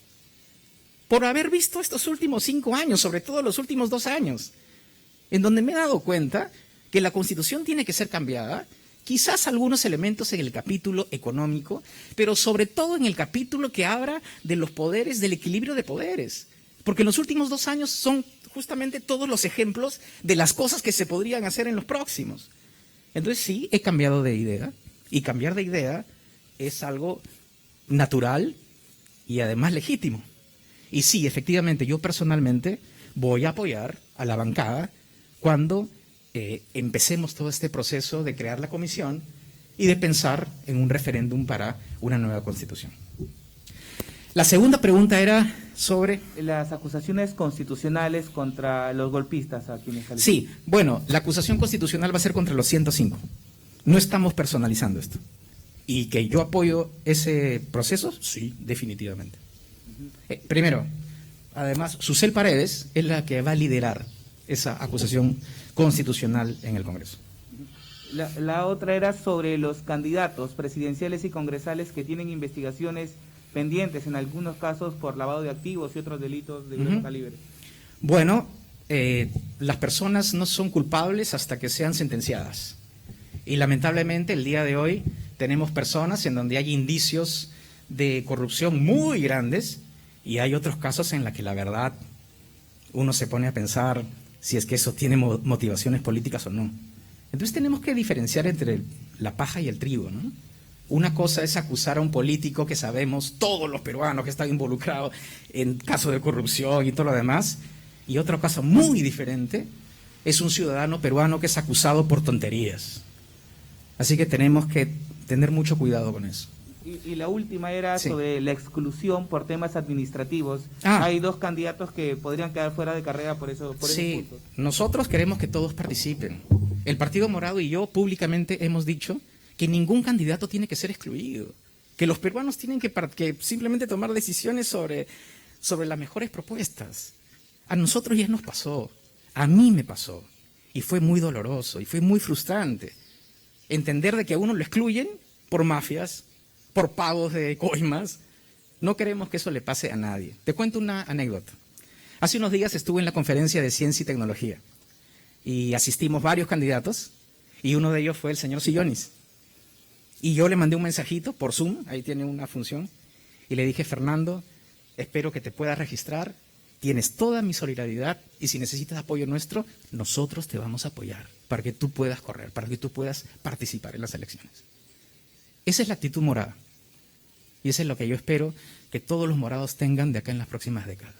Por haber visto estos últimos 5 años, sobre todo los últimos 2 años, en donde me he dado cuenta que la Constitución tiene que ser cambiada, quizás algunos elementos en el capítulo económico, pero sobre todo en el capítulo que habla de los poderes, del equilibrio de poderes. Porque en los últimos 2 años son justamente todos los ejemplos de las cosas que se podrían hacer en los próximos. Entonces sí, he cambiado de idea, y cambiar de idea es algo natural y además legítimo. Y sí, efectivamente, yo personalmente voy a apoyar a la bancada cuando empecemos todo este proceso de crear la comisión y de pensar en un referéndum para una nueva constitución. La segunda pregunta era sobre... Las acusaciones constitucionales contra los golpistas a quienes califican. Sí, bueno, la acusación constitucional va a ser contra los 105. No estamos personalizando esto. ¿Y que yo apoyo ese proceso? Sí, definitivamente. Primero, además, Susel Paredes es la que va a liderar esa acusación constitucional en el Congreso. La otra era sobre los candidatos presidenciales y congresales que tienen investigaciones pendientes, en algunos casos por lavado de activos y otros delitos de grueso calibre. Bueno, las personas no son culpables hasta que sean sentenciadas. Y lamentablemente el día de hoy tenemos personas en donde hay indicios de corrupción muy grandes y hay otros casos en los que la verdad uno se pone a pensar si es que eso tiene motivaciones políticas o no. Entonces tenemos que diferenciar entre la paja y el trigo, ¿no? Una cosa es acusar a un político que sabemos, todos los peruanos que están involucrados en casos de corrupción y todo lo demás, y otro caso muy diferente es un ciudadano peruano que es acusado por tonterías. Así que tenemos que tener mucho cuidado con eso. Y la última era Sí. sobre la exclusión por temas administrativos. Hay 2 candidatos que podrían quedar fuera de carrera por eso. Por ese Sí, punto. nosotros queremos que todos participen. El Partido Morado y yo públicamente hemos dicho que ningún candidato tiene que ser excluido, que los peruanos tienen que simplemente tomar decisiones sobre las mejores propuestas. A nosotros ya nos pasó, a mí me pasó, y fue muy doloroso, y fue muy frustrante entender de que a uno lo excluyen por mafias, por pagos de coimas. No queremos que eso le pase a nadie. Te cuento una anécdota. Hace unos días estuve en la conferencia de Ciencia y Tecnología y asistimos varios candidatos y uno de ellos fue el señor Sillonis. Y yo le mandé un mensajito por Zoom, ahí tiene una función, y le dije, Fernando, espero que te puedas registrar, tienes toda mi solidaridad y si necesitas apoyo nuestro, nosotros te vamos a apoyar para que tú puedas correr, para que tú puedas participar en las elecciones. Esa es la actitud morada. Y eso es lo que yo espero que todos los morados tengan de acá en las próximas décadas.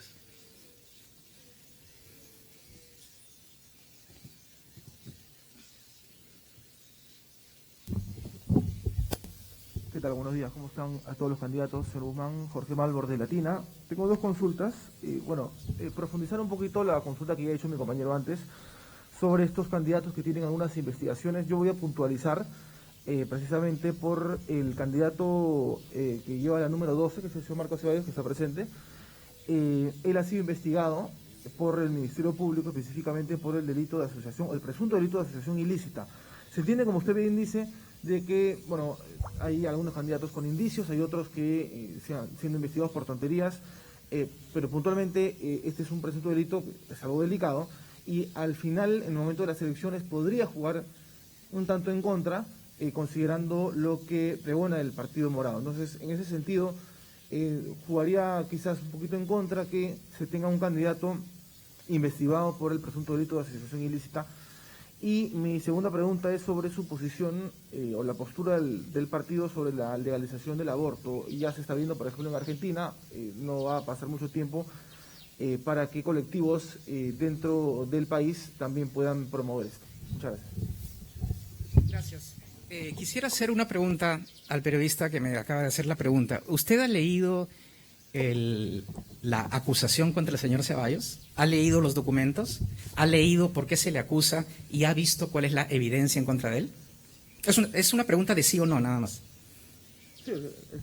¿Qué tal? Buenos días. ¿Cómo están a todos los candidatos? Señor Guzmán, Jorge Malbor de Latina. Tengo 2 consultas. Profundizar un poquito la consulta que ya ha hecho mi compañero antes sobre estos candidatos que tienen algunas investigaciones. Yo voy a puntualizar precisamente por el candidato que lleva la número 12, que es el señor Marcos Ceballos, que está presente. Él ha sido investigado por el Ministerio Público, específicamente por el delito de asociación, o el presunto delito de asociación ilícita. Se entiende, como usted bien dice, de que, bueno, hay algunos candidatos con indicios, hay otros que siendo investigados por tonterías, pero puntualmente este es un presunto delito, es algo delicado, y al final, en el momento de las elecciones, podría jugar un tanto en contra, considerando lo que pregona el Partido Morado. Entonces, en ese sentido, jugaría quizás un poquito en contra que se tenga un candidato investigado por el presunto delito de asociación ilícita. Y mi segunda pregunta es sobre su posición o la postura del partido sobre la legalización del aborto. Y ya se está viendo, por ejemplo, en Argentina, no va a pasar mucho tiempo para que colectivos dentro del país también puedan promover esto. Muchas gracias. Gracias. Quisiera hacer una pregunta al periodista que me acaba de hacer la pregunta. ¿Usted ha leído la acusación contra el señor Ceballos? ¿Ha leído los documentos? ¿Ha leído por qué se le acusa y ha visto cuál es la evidencia en contra de él? Es una pregunta de sí o no, nada más. Sí,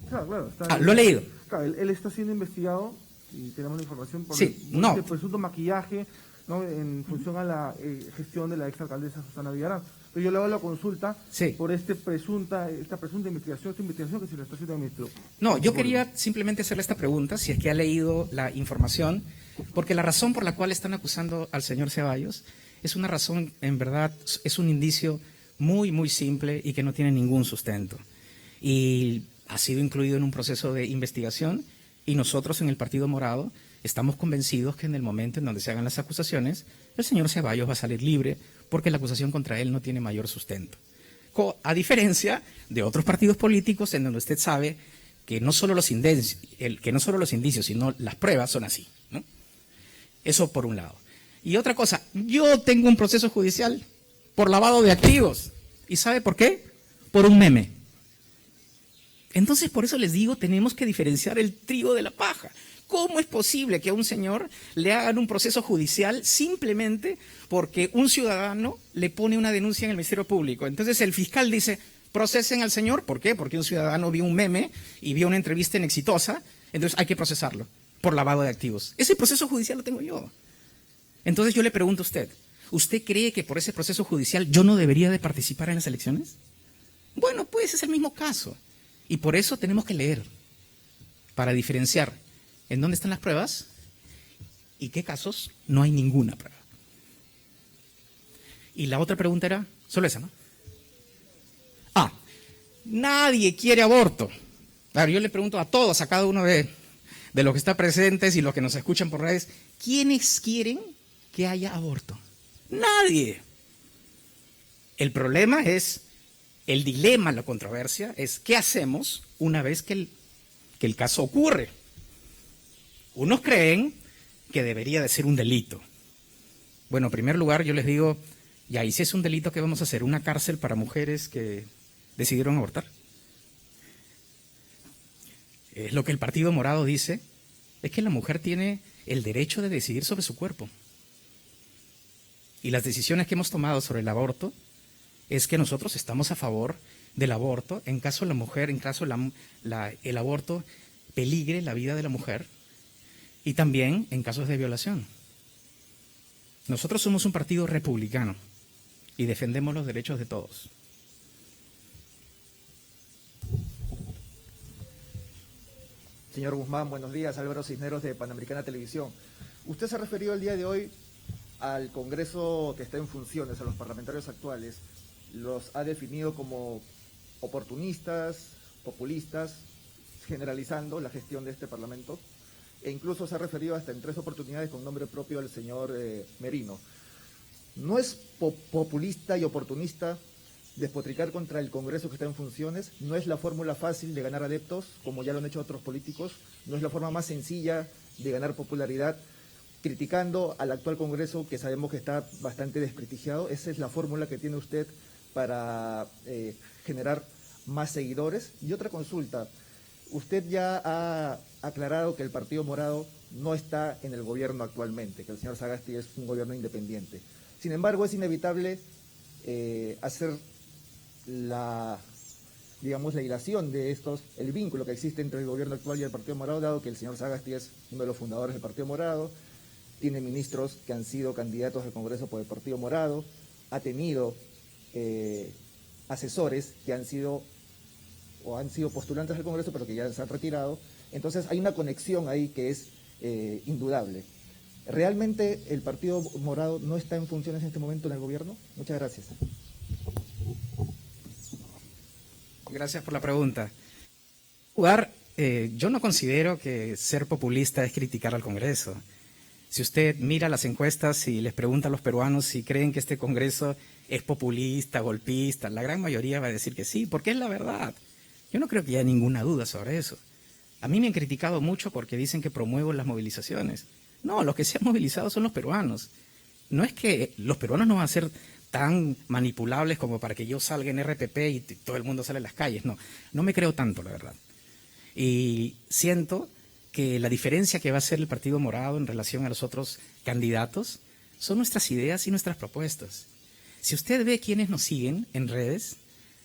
claro. Está ¿Lo he leído? Claro, él está siendo investigado y tenemos la información por Sí, no. este presunto maquillaje, ¿no?, en función a la gestión de la exalcaldesa Susana Villarán. Pero yo le hago la consulta por esta presunta investigación, que se le está haciendo al ministro. No, yo quería simplemente hacerle esta pregunta, si es que ha leído la información, porque la razón por la cual están acusando al señor Ceballos es una razón, en verdad, es un indicio muy, muy simple y que no tiene ningún sustento. Y ha sido incluido en un proceso de investigación y nosotros en el Partido Morado estamos convencidos que en el momento en donde se hagan las acusaciones, el señor Ceballos va a salir libre porque la acusación contra él no tiene mayor sustento. A diferencia de otros partidos políticos en donde usted sabe que no solo los indicios, sino las pruebas son así, ¿no? Eso por un lado. Y otra cosa, yo tengo un proceso judicial por lavado de activos. ¿Y sabe por qué? Por un meme. Entonces, por eso les digo, tenemos que diferenciar el trigo de la paja. ¿Cómo es posible que a un señor le hagan un proceso judicial simplemente porque un ciudadano le pone una denuncia en el Ministerio Público? Entonces el fiscal dice, procesen al señor. ¿Por qué? Porque un ciudadano vio un meme y vio una entrevista en Exitosa, entonces hay que procesarlo por lavado de activos. Ese proceso judicial lo tengo yo. Entonces yo le pregunto a usted, ¿usted cree que por ese proceso judicial yo no debería de participar en las elecciones? Bueno, pues es el mismo caso. Y por eso tenemos que leer, para diferenciar en dónde están las pruebas y qué casos no hay ninguna prueba. Y la otra pregunta era, solo esa, ¿no? Nadie quiere aborto. A ver, yo le pregunto a todos, a cada uno de los que están presentes y los que nos escuchan por redes, ¿quiénes quieren que haya aborto? Nadie. El problema es, el dilema, la controversia, es ¿qué hacemos una vez que el caso ocurre? Unos creen que debería de ser un delito. Bueno, en primer lugar yo les digo, ya, ¿y si es un delito, qué vamos a hacer? ¿Una cárcel para mujeres que decidieron abortar? Es lo que el Partido Morado dice, es que la mujer tiene el derecho de decidir sobre su cuerpo. Y las decisiones que hemos tomado sobre el aborto es que nosotros estamos a favor del aborto en caso la mujer, en caso el aborto peligre la vida de la mujer, y también en casos de violación. Nosotros somos un partido republicano y defendemos los derechos de todos. Señor Guzmán, buenos días. Álvaro Cisneros de Panamericana Televisión. Usted se ha referido el día de hoy al Congreso que está en funciones, a los parlamentarios actuales. Los ha definido como oportunistas, populistas, generalizando la gestión de este Parlamento. E incluso se ha referido hasta en 3 oportunidades con nombre propio al señor Merino. ¿No es populista y oportunista despotricar contra el Congreso que está en funciones? ¿No es la fórmula fácil de ganar adeptos, como ya lo han hecho otros políticos? ¿No es la forma más sencilla de ganar popularidad criticando al actual Congreso, que sabemos que está bastante desprestigiado? ¿Esa es la fórmula que tiene usted para generar más seguidores? Y otra consulta. Usted ya ha aclarado que el Partido Morado no está en el gobierno actualmente, que el señor Sagasti es un gobierno independiente. Sin embargo, es inevitable hacer la digamos, la hilación de estos, el vínculo que existe entre el gobierno actual y el Partido Morado, dado que el señor Sagasti es uno de los fundadores del Partido Morado, tiene ministros que han sido candidatos al Congreso por el Partido Morado, ha tenido asesores que han sido postulantes al Congreso, pero que ya se han retirado. Entonces hay una conexión ahí que es indudable. ¿Realmente el Partido Morado no está en funciones en este momento en el gobierno? Muchas gracias. Gracias por la pregunta. En primer lugar, yo no considero que ser populista es criticar al Congreso. Si usted mira las encuestas y les pregunta a los peruanos si creen que este Congreso es populista, golpista, la gran mayoría va a decir que sí, porque es la verdad. Yo no creo que haya ninguna duda sobre eso. A mí me han criticado mucho porque dicen que promuevo las movilizaciones. No, los que se han movilizado son los peruanos. No es que los peruanos no van a ser tan manipulables como para que yo salga en RPP y todo el mundo sale a las calles. No, no me creo tanto, la verdad. Y siento que la diferencia que va a hacer el Partido Morado en relación a los otros candidatos son nuestras ideas y nuestras propuestas. Si usted ve quiénes nos siguen en redes,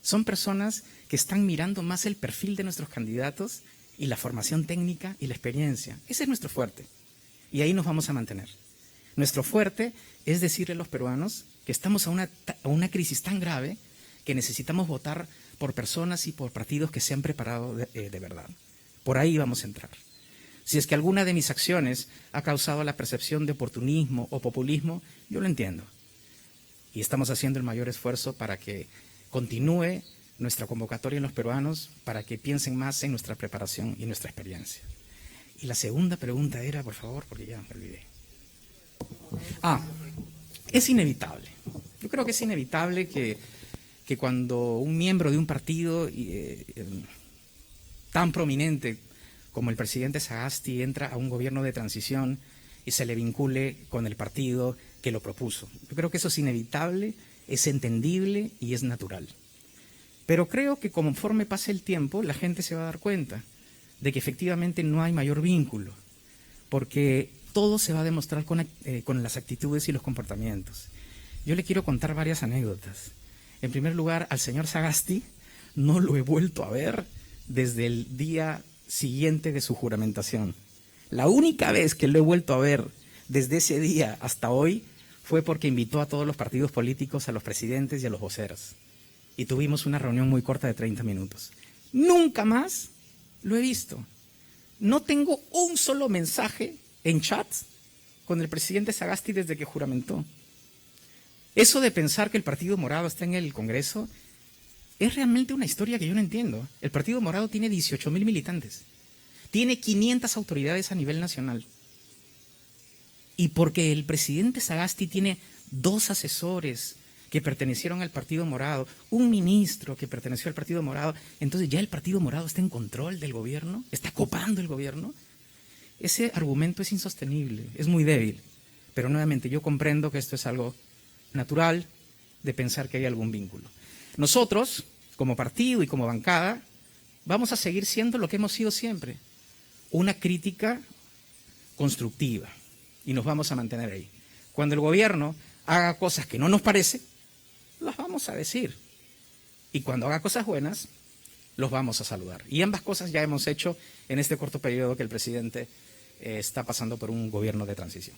son personas que están mirando más el perfil de nuestros candidatos y la formación técnica y la experiencia. Ese es nuestro fuerte. Y ahí nos vamos a mantener. Nuestro fuerte es decirle a los peruanos que estamos a una crisis tan grave que necesitamos votar por personas y por partidos que se han preparado de verdad. Por ahí vamos a entrar. Si es que alguna de mis acciones ha causado la percepción de oportunismo o populismo, yo lo entiendo. Y estamos haciendo el mayor esfuerzo para que continúe nuestra convocatoria en los peruanos, para que piensen más en nuestra preparación y nuestra experiencia. Y la segunda pregunta era, por favor, porque ya me olvidé. Es inevitable. Yo creo que es inevitable que cuando un miembro de un partido tan prominente como el presidente Sagasti entra a un gobierno de transición y se le vincule con el partido que lo propuso. Yo creo que eso es inevitable, es entendible y es natural. Pero creo que conforme pase el tiempo, la gente se va a dar cuenta de que efectivamente no hay mayor vínculo, porque todo se va a demostrar con las actitudes y los comportamientos. Yo le quiero contar varias anécdotas. En primer lugar, al señor Sagasti no lo he vuelto a ver desde el día siguiente de su juramentación. La única vez que lo he vuelto a ver desde ese día hasta hoy fue porque invitó a todos los partidos políticos, a los presidentes y a los voceros. Y tuvimos una reunión muy corta de 30 minutos. Nunca más lo he visto. No tengo un solo mensaje en chat con el presidente Sagasti desde que juramentó. Eso de pensar que el Partido Morado está en el Congreso es realmente una historia que yo no entiendo. El Partido Morado tiene 18.000 militantes. Tiene 500 autoridades a nivel nacional. Y porque el presidente Sagasti tiene 2 asesores que pertenecieron al Partido Morado, un ministro que perteneció al Partido Morado, entonces ya el Partido Morado está en control del gobierno, está copando el gobierno. Ese argumento es insostenible, es muy débil. Pero nuevamente yo comprendo que esto es algo natural de pensar que hay algún vínculo. Nosotros, como partido y como bancada, vamos a seguir siendo lo que hemos sido siempre, una crítica constructiva, y nos vamos a mantener ahí. Cuando el gobierno haga cosas que no nos parecen, las vamos a decir. Y cuando haga cosas buenas, los vamos a saludar. Y ambas cosas ya hemos hecho en este corto periodo que el presidente está pasando por un gobierno de transición.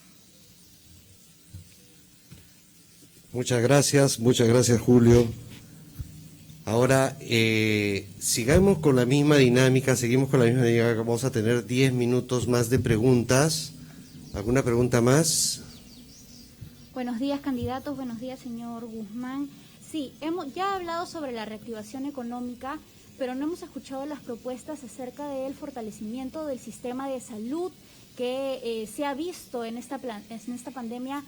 Muchas gracias Julio. Ahora, sigamos con la misma dinámica, vamos a tener 10 minutos más de preguntas. ¿Alguna pregunta más? Buenos días, candidatos. Buenos días, señor Guzmán. Sí, hemos ya hablado sobre la reactivación económica, pero no hemos escuchado las propuestas acerca del fortalecimiento del sistema de salud que se ha visto en esta pandemia.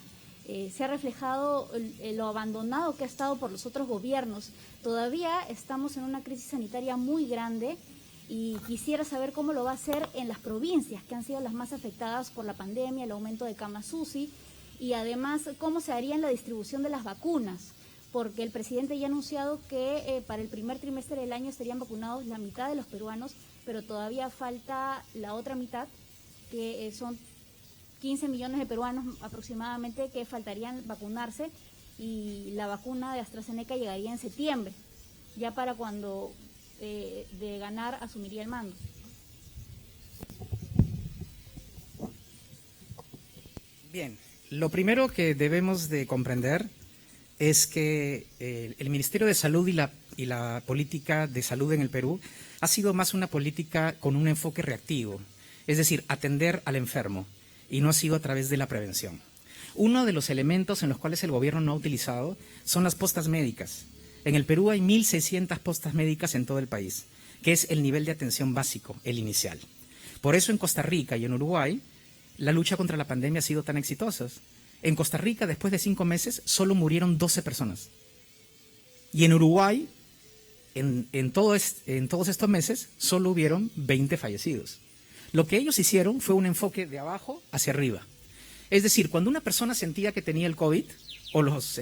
Se ha reflejado lo abandonado que ha estado por los otros gobiernos. Todavía estamos en una crisis sanitaria muy grande y quisiera saber cómo lo va a hacer en las provincias que han sido las más afectadas por la pandemia, el aumento de camas UCI, y además cómo se haría en la distribución de las vacunas, porque el presidente ya ha anunciado que para el primer trimestre del año estarían vacunados la mitad de los peruanos, pero todavía falta la otra mitad, que son 15 millones de peruanos aproximadamente que faltarían vacunarse, y la vacuna de AstraZeneca llegaría en septiembre, ya para cuando de ganar asumiría el mando? Bien, lo primero que debemos de comprender es que el Ministerio de Salud y la política de salud en el Perú ha sido más una política con un enfoque reactivo, es decir, atender al enfermo, y no ha sido a través de la prevención. Uno de los elementos en los cuales el gobierno no ha utilizado son las postas médicas. En el Perú hay 1.600 postas médicas en todo el país, que es el nivel de atención básico, el inicial. Por eso en Costa Rica y en Uruguay la lucha contra la pandemia ha sido tan exitosa. En Costa Rica, después de 5 meses, solo murieron 12 personas. Y en Uruguay, en todos estos meses, solo hubieron 20 fallecidos. Lo que ellos hicieron fue un enfoque de abajo hacia arriba. Es decir, cuando una persona sentía que tenía el COVID o los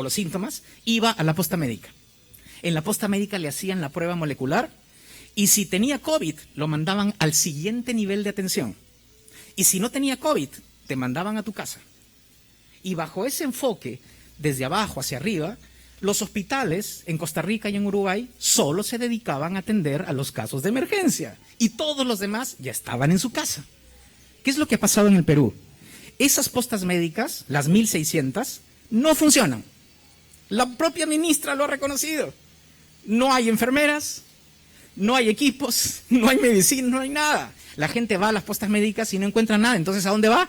síntomas, iba a la posta médica. En la posta médica le hacían la prueba molecular y si tenía COVID, lo mandaban al siguiente nivel de atención. Y si no tenía COVID, te mandaban a tu casa. Y bajo ese enfoque, desde abajo hacia arriba, los hospitales en Costa Rica y en Uruguay solo se dedicaban a atender a los casos de emergencia. Y todos los demás ya estaban en su casa. ¿Qué es lo que ha pasado en el Perú? Esas postas médicas, las 1.600, no funcionan. La propia ministra lo ha reconocido. No hay enfermeras, no hay equipos, no hay medicina, no hay nada. La gente va a las postas médicas y no encuentra nada. Entonces, ¿a dónde va?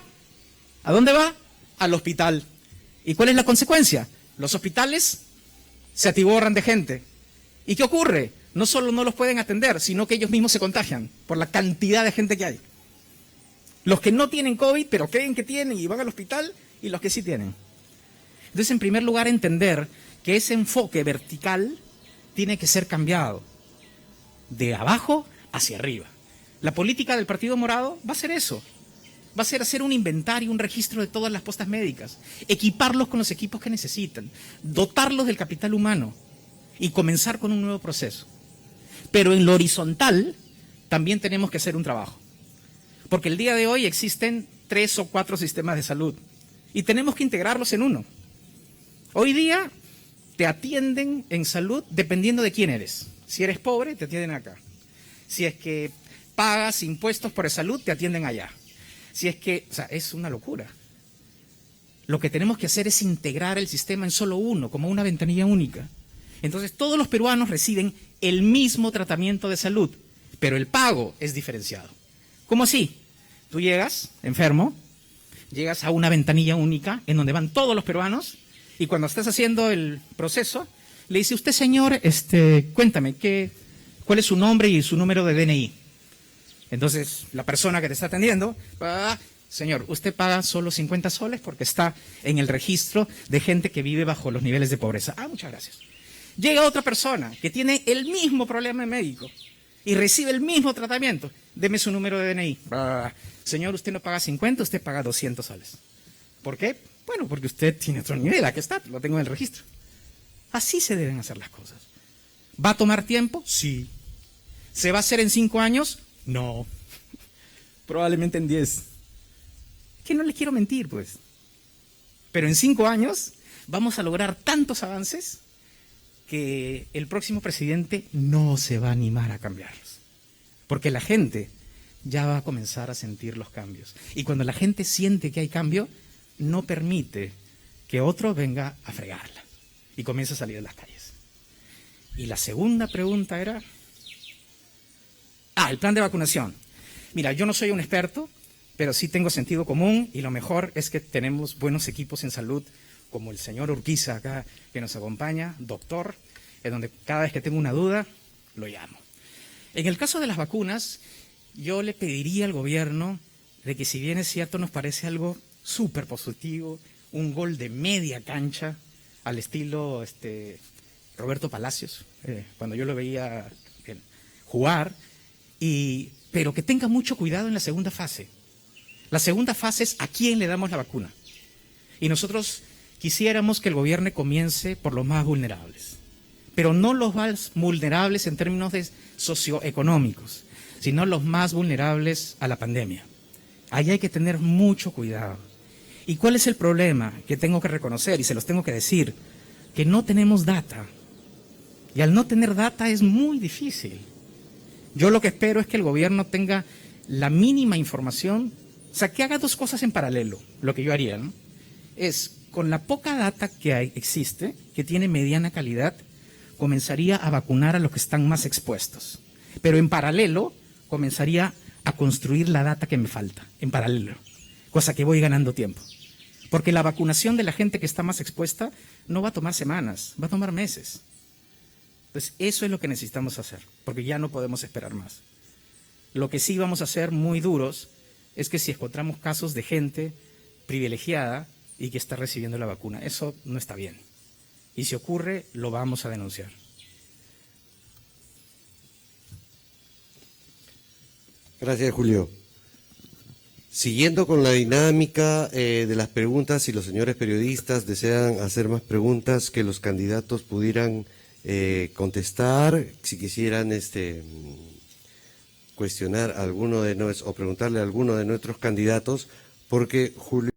¿A dónde va? Al hospital. ¿Y cuál es la consecuencia? Los hospitales se atiborran de gente. ¿Y qué ocurre? No solo no los pueden atender, sino que ellos mismos se contagian por la cantidad de gente que hay. Los que no tienen COVID, pero creen que tienen y van al hospital, y los que sí tienen. Entonces, en primer lugar, entender que ese enfoque vertical tiene que ser cambiado de abajo hacia arriba. La política del Partido Morado va a ser eso. Va a ser hacer un inventario, un registro de todas las postas médicas, equiparlos con los equipos que necesitan, dotarlos del capital humano y comenzar con un nuevo proceso. Pero en lo horizontal también tenemos que hacer un trabajo. Porque el día de hoy existen 3 o 4 sistemas de salud y tenemos que integrarlos en uno. Hoy día te atienden en salud dependiendo de quién eres. Si eres pobre, te atienden acá. Si es que pagas impuestos por salud, te atienden allá. Si es que, o sea, es una locura. Lo que tenemos que hacer es integrar el sistema en solo uno, como una ventanilla única. Entonces, todos los peruanos reciben el mismo tratamiento de salud, pero el pago es diferenciado. ¿Cómo así? Tú llegas, enfermo, llegas a una ventanilla única en donde van todos los peruanos y cuando estás haciendo el proceso, le dice, usted señor, cuéntame, ¿cuál es su nombre y su número de DNI? Entonces, la persona que te está atendiendo, señor, usted paga solo 50 soles porque está en el registro de gente que vive bajo los niveles de pobreza. Muchas gracias. Llega otra persona que tiene el mismo problema médico y recibe el mismo tratamiento. Deme su número de DNI. Señor, usted no paga 50, usted paga 200 soles. ¿Por qué? Bueno, porque usted tiene otro nivel, aquí está, lo tengo en el registro. Así se deben hacer las cosas. ¿Va a tomar tiempo? Sí. ¿Se va a hacer en 5 años? No. Probablemente en 10. Que no les quiero mentir, pues. Pero en 5 años vamos a lograr tantos avances que el próximo presidente no se va a animar a cambiarlos. Porque la gente ya va a comenzar a sentir los cambios. Y cuando la gente siente que hay cambio, no permite que otro venga a fregarla y comience a salir de las calles. Y la segunda pregunta era... el plan de vacunación. Mira, yo no soy un experto, pero sí tengo sentido común y lo mejor es que tenemos buenos equipos en salud, como el señor Urquiza acá, que nos acompaña, doctor, en donde cada vez que tengo una duda, lo llamo. En el caso de las vacunas, yo le pediría al gobierno de que, si bien es cierto, nos parece algo súper positivo, un gol de media cancha al estilo Roberto Palacios, cuando yo lo veía jugar, pero que tenga mucho cuidado en la segunda fase. La segunda fase es a quién le damos la vacuna. Y nosotros quisiéramos que el gobierno comience por los más vulnerables, pero no los más vulnerables en términos de socioeconómicos, sino los más vulnerables a la pandemia. Ahí hay que tener mucho cuidado. ¿Y cuál es el problema que tengo que reconocer y se los tengo que decir? Que no tenemos data. Y al no tener data es muy difícil. Yo lo que espero es que el gobierno tenga la mínima información, o sea, que haga dos cosas en paralelo, lo que yo haría, ¿no? Es, con la poca data que existe, que tiene mediana calidad, comenzaría a vacunar a los que están más expuestos. Pero en paralelo, comenzaría a construir la data que me falta, en paralelo, cosa que voy ganando tiempo. Porque la vacunación de la gente que está más expuesta no va a tomar semanas, va a tomar meses. Entonces, eso es lo que necesitamos hacer, porque ya no podemos esperar más. Lo que sí vamos a hacer muy duros es que si encontramos casos de gente privilegiada y que está recibiendo la vacuna, eso no está bien. Y si ocurre, lo vamos a denunciar. Gracias, Julio. Siguiendo con la dinámica de las preguntas, si los señores periodistas desean hacer más preguntas que los candidatos pudieran contestar, si quisieran cuestionar a alguno de o preguntarle a alguno de nuestros candidatos, porque Julio...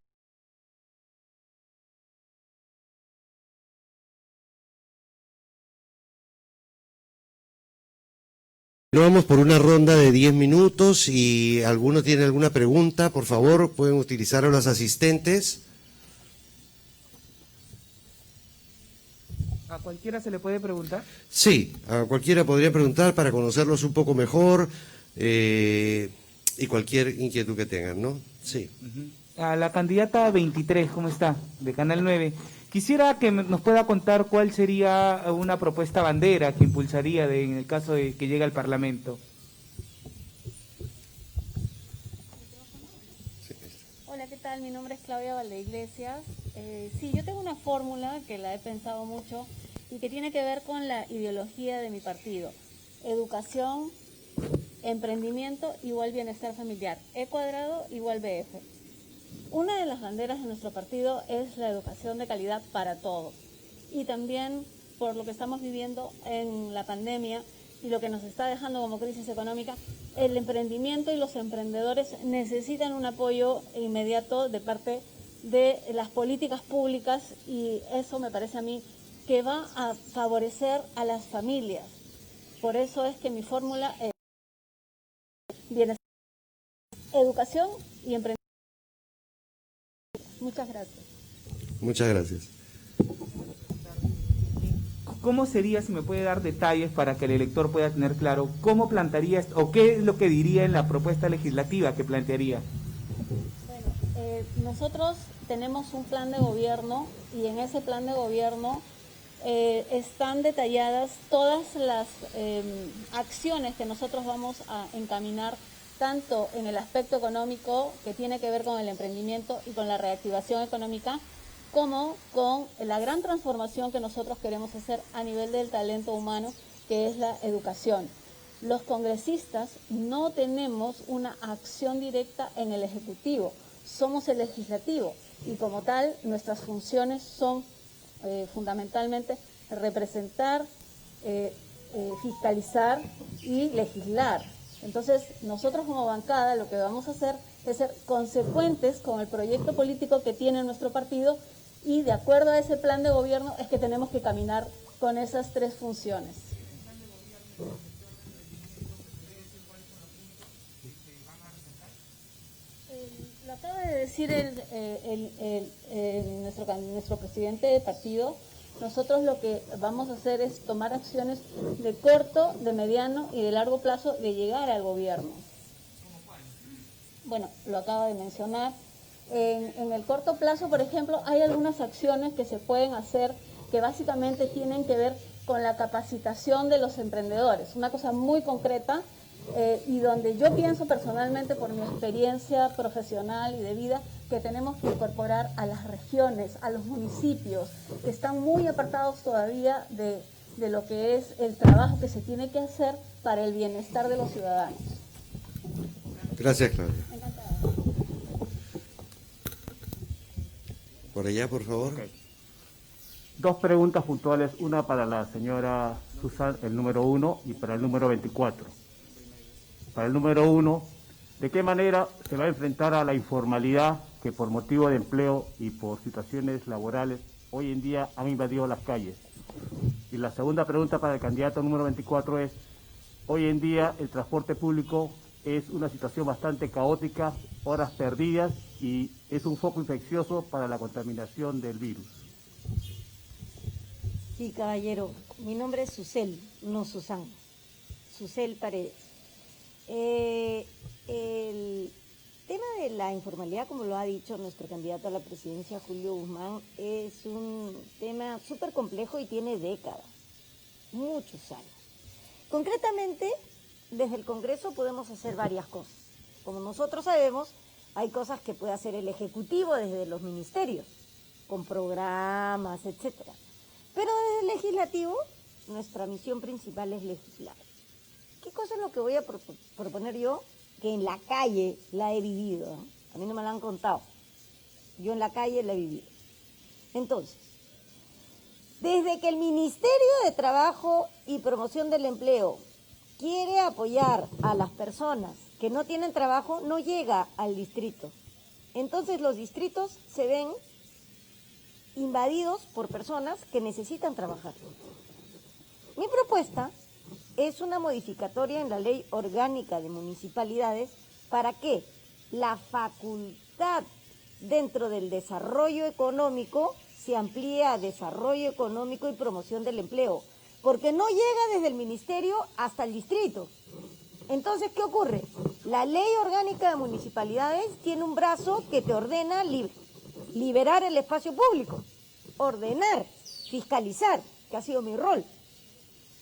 Vamos por una ronda de 10 minutos y alguno tiene alguna pregunta, por favor, pueden utilizar a los asistentes. ¿A cualquiera se le puede preguntar? Sí, a cualquiera podría preguntar para conocerlos un poco mejor y cualquier inquietud que tengan, ¿no? Sí. A la candidata 23, ¿cómo está? De Canal 9. Quisiera que nos pueda contar cuál sería una propuesta bandera que impulsaría en el caso de que llegue al Parlamento. Hola, ¿qué tal? Mi nombre es Claudia Valdeiglesias. Sí, yo tengo una fórmula que la he pensado mucho y que tiene que ver con la ideología de mi partido. Educación, emprendimiento igual bienestar familiar. E cuadrado igual BF. Una de las banderas de nuestro partido es la educación de calidad para todos. Y también, por lo que estamos viviendo en la pandemia y lo que nos está dejando como crisis económica, el emprendimiento y los emprendedores necesitan un apoyo inmediato de parte de las políticas públicas, y eso me parece a mí que va a favorecer a las familias. Por eso es que mi fórmula es bienestar, educación y emprendimiento. Muchas gracias. Muchas gracias. ¿Cómo sería, si me puede dar detalles para que el elector pueda tener claro cómo plantearía esto, o qué es lo que diría en la propuesta legislativa que plantearía? Bueno, nosotros tenemos un plan de gobierno y en ese plan de gobierno están detalladas todas las acciones que nosotros vamos a encaminar, tanto en el aspecto económico, que tiene que ver con el emprendimiento y con la reactivación económica, como con la gran transformación que nosotros queremos hacer a nivel del talento humano, que es la educación. Los congresistas no tenemos una acción directa en el Ejecutivo, somos el Legislativo, y como tal nuestras funciones son fundamentalmente representar, fiscalizar y legislar. Entonces, nosotros como bancada lo que vamos a hacer es ser consecuentes con el proyecto político que tiene nuestro partido, y de acuerdo a ese plan de gobierno es que tenemos que caminar con esas tres funciones. Lo acaba de decir nuestro presidente de partido. Nosotros lo que vamos a hacer es tomar acciones de corto, de mediano y de largo plazo de llegar al gobierno. Bueno, lo acaba de mencionar. En el corto plazo, por ejemplo, hay algunas acciones que se pueden hacer que básicamente tienen que ver con la capacitación de los emprendedores. Una cosa muy concreta y donde yo pienso personalmente, por mi experiencia profesional y de vida, que tenemos que incorporar a las regiones, a los municipios, que están muy apartados todavía de lo que es el trabajo que se tiene que hacer para el bienestar de los ciudadanos. Gracias, Claudia. Por allá, por favor. Okay. Dos preguntas puntuales, una para la señora Susan, el número 1, y para el número 24. Para el número 1, ¿de qué manera se va a enfrentar a la informalidad que por motivo de empleo y por situaciones laborales hoy en día han invadido las calles? Y la segunda pregunta para el candidato número 24 es, hoy en día el transporte público es una situación bastante caótica, horas perdidas y es un foco infeccioso para la contaminación del virus. Sí, caballero, mi nombre es Susel, no Susana, Susel Paredes. El tema de la informalidad, como lo ha dicho nuestro candidato a la presidencia, Julio Guzmán, es un tema súper complejo y tiene décadas, muchos años. Concretamente, desde el Congreso podemos hacer varias cosas. Como nosotros sabemos, hay cosas que puede hacer el Ejecutivo desde los ministerios, con programas, etcétera. Pero desde el Legislativo, nuestra misión principal es legislar. ¿Qué cosa es lo que voy a proponer yo? Que en la calle la he vivido, ¿eh? A mí no me la han contado. Yo en la calle la he vivido. Entonces, desde que el Ministerio de Trabajo y Promoción del Empleo quiere apoyar a las personas que no tienen trabajo, no llega al distrito. Entonces los distritos se ven invadidos por personas que necesitan trabajar. Mi propuesta es una modificatoria en la Ley Orgánica de Municipalidades para que la facultad dentro del desarrollo económico se amplíe a desarrollo económico y promoción del empleo, porque no llega desde el ministerio hasta el distrito. Entonces, ¿qué ocurre? La Ley Orgánica de Municipalidades tiene un brazo que te ordena liberar el espacio público, ordenar, fiscalizar, que ha sido mi rol.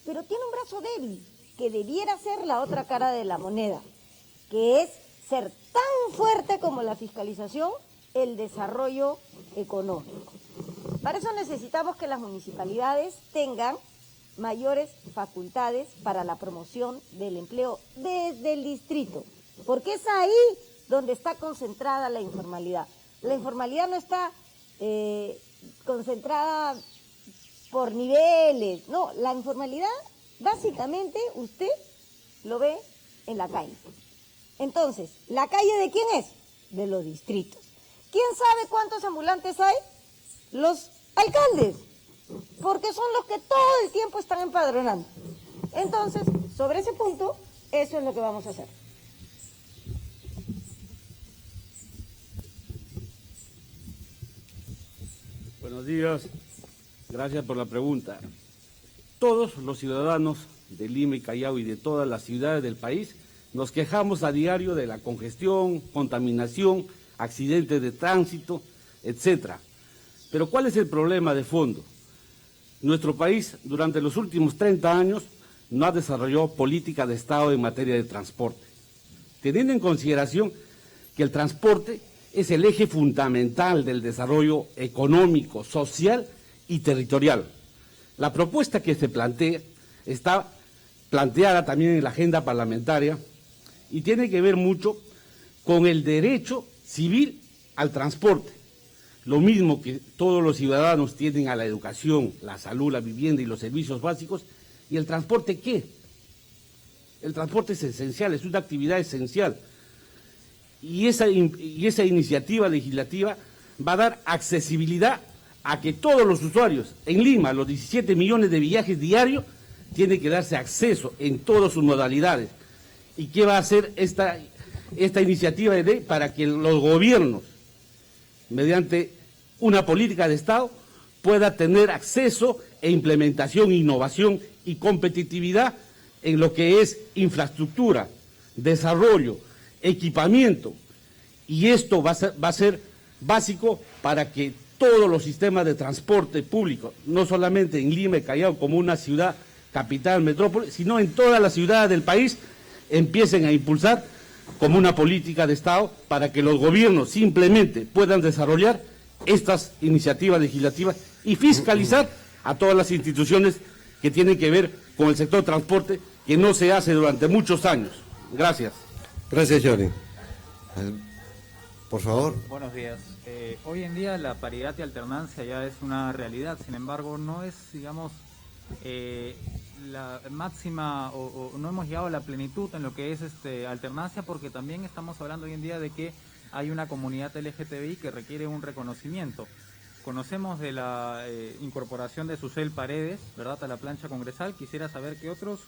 Pero tiene un brazo débil, que debiera ser la otra cara de la moneda, que es ser tan fuerte como la fiscalización, el desarrollo económico. Para eso necesitamos que las municipalidades tengan mayores facultades para la promoción del empleo desde el distrito, porque es ahí donde está concentrada la informalidad. La informalidad no está concentrada por niveles, no, la informalidad básicamente usted lo ve en la calle. Entonces, ¿la calle de quién es? De los distritos. ¿Quién sabe cuántos ambulantes hay? Los alcaldes, porque son los que todo el tiempo están empadronando. Entonces, sobre ese punto, eso es lo que vamos a hacer. Buenos días, gracias por la pregunta. Todos los ciudadanos de Lima y Callao y de todas las ciudades del país nos quejamos a diario de la congestión, contaminación, accidentes de tránsito, etcétera. Pero ¿cuál es el problema de fondo? Nuestro país, durante los últimos 30 años, no ha desarrollado política de Estado en materia de transporte, teniendo en consideración que el transporte es el eje fundamental del desarrollo económico, social y territorial. La propuesta que se plantea está planteada también en la agenda parlamentaria y tiene que ver mucho con el derecho civil al transporte. Lo mismo que todos los ciudadanos tienen a la educación, la salud, la vivienda y los servicios básicos. ¿Y el transporte qué? El transporte es esencial, es una actividad esencial. Y esa iniciativa legislativa va a dar accesibilidad a que todos los usuarios en Lima, los 17 millones de viajes diarios, tiene que darse acceso en todas sus modalidades. ¿Y qué va a hacer esta iniciativa de ley? Para que los gobiernos, mediante una política de Estado, pueda tener acceso e implementación, innovación y competitividad en lo que es infraestructura, desarrollo, equipamiento. Y esto va a ser básico para que todos los sistemas de transporte público, no solamente en Lima y Callao como una ciudad capital, metrópoli, sino en todas las ciudades del país, empiecen a impulsar como una política de Estado para que los gobiernos simplemente puedan desarrollar estas iniciativas legislativas y fiscalizar a todas las instituciones que tienen que ver con el sector transporte, que no se hace durante muchos años. Gracias. Gracias, Johnny. Por favor. Buenos días. Hoy en día la paridad y alternancia ya es una realidad, sin embargo no es, digamos, la máxima o no hemos llegado a la plenitud en lo que es alternancia, porque también estamos hablando hoy en día de que hay una comunidad LGTBI que requiere un reconocimiento. Conocemos de la incorporación de Susel Paredes, ¿verdad?, a la plancha congresal. Quisiera saber qué otros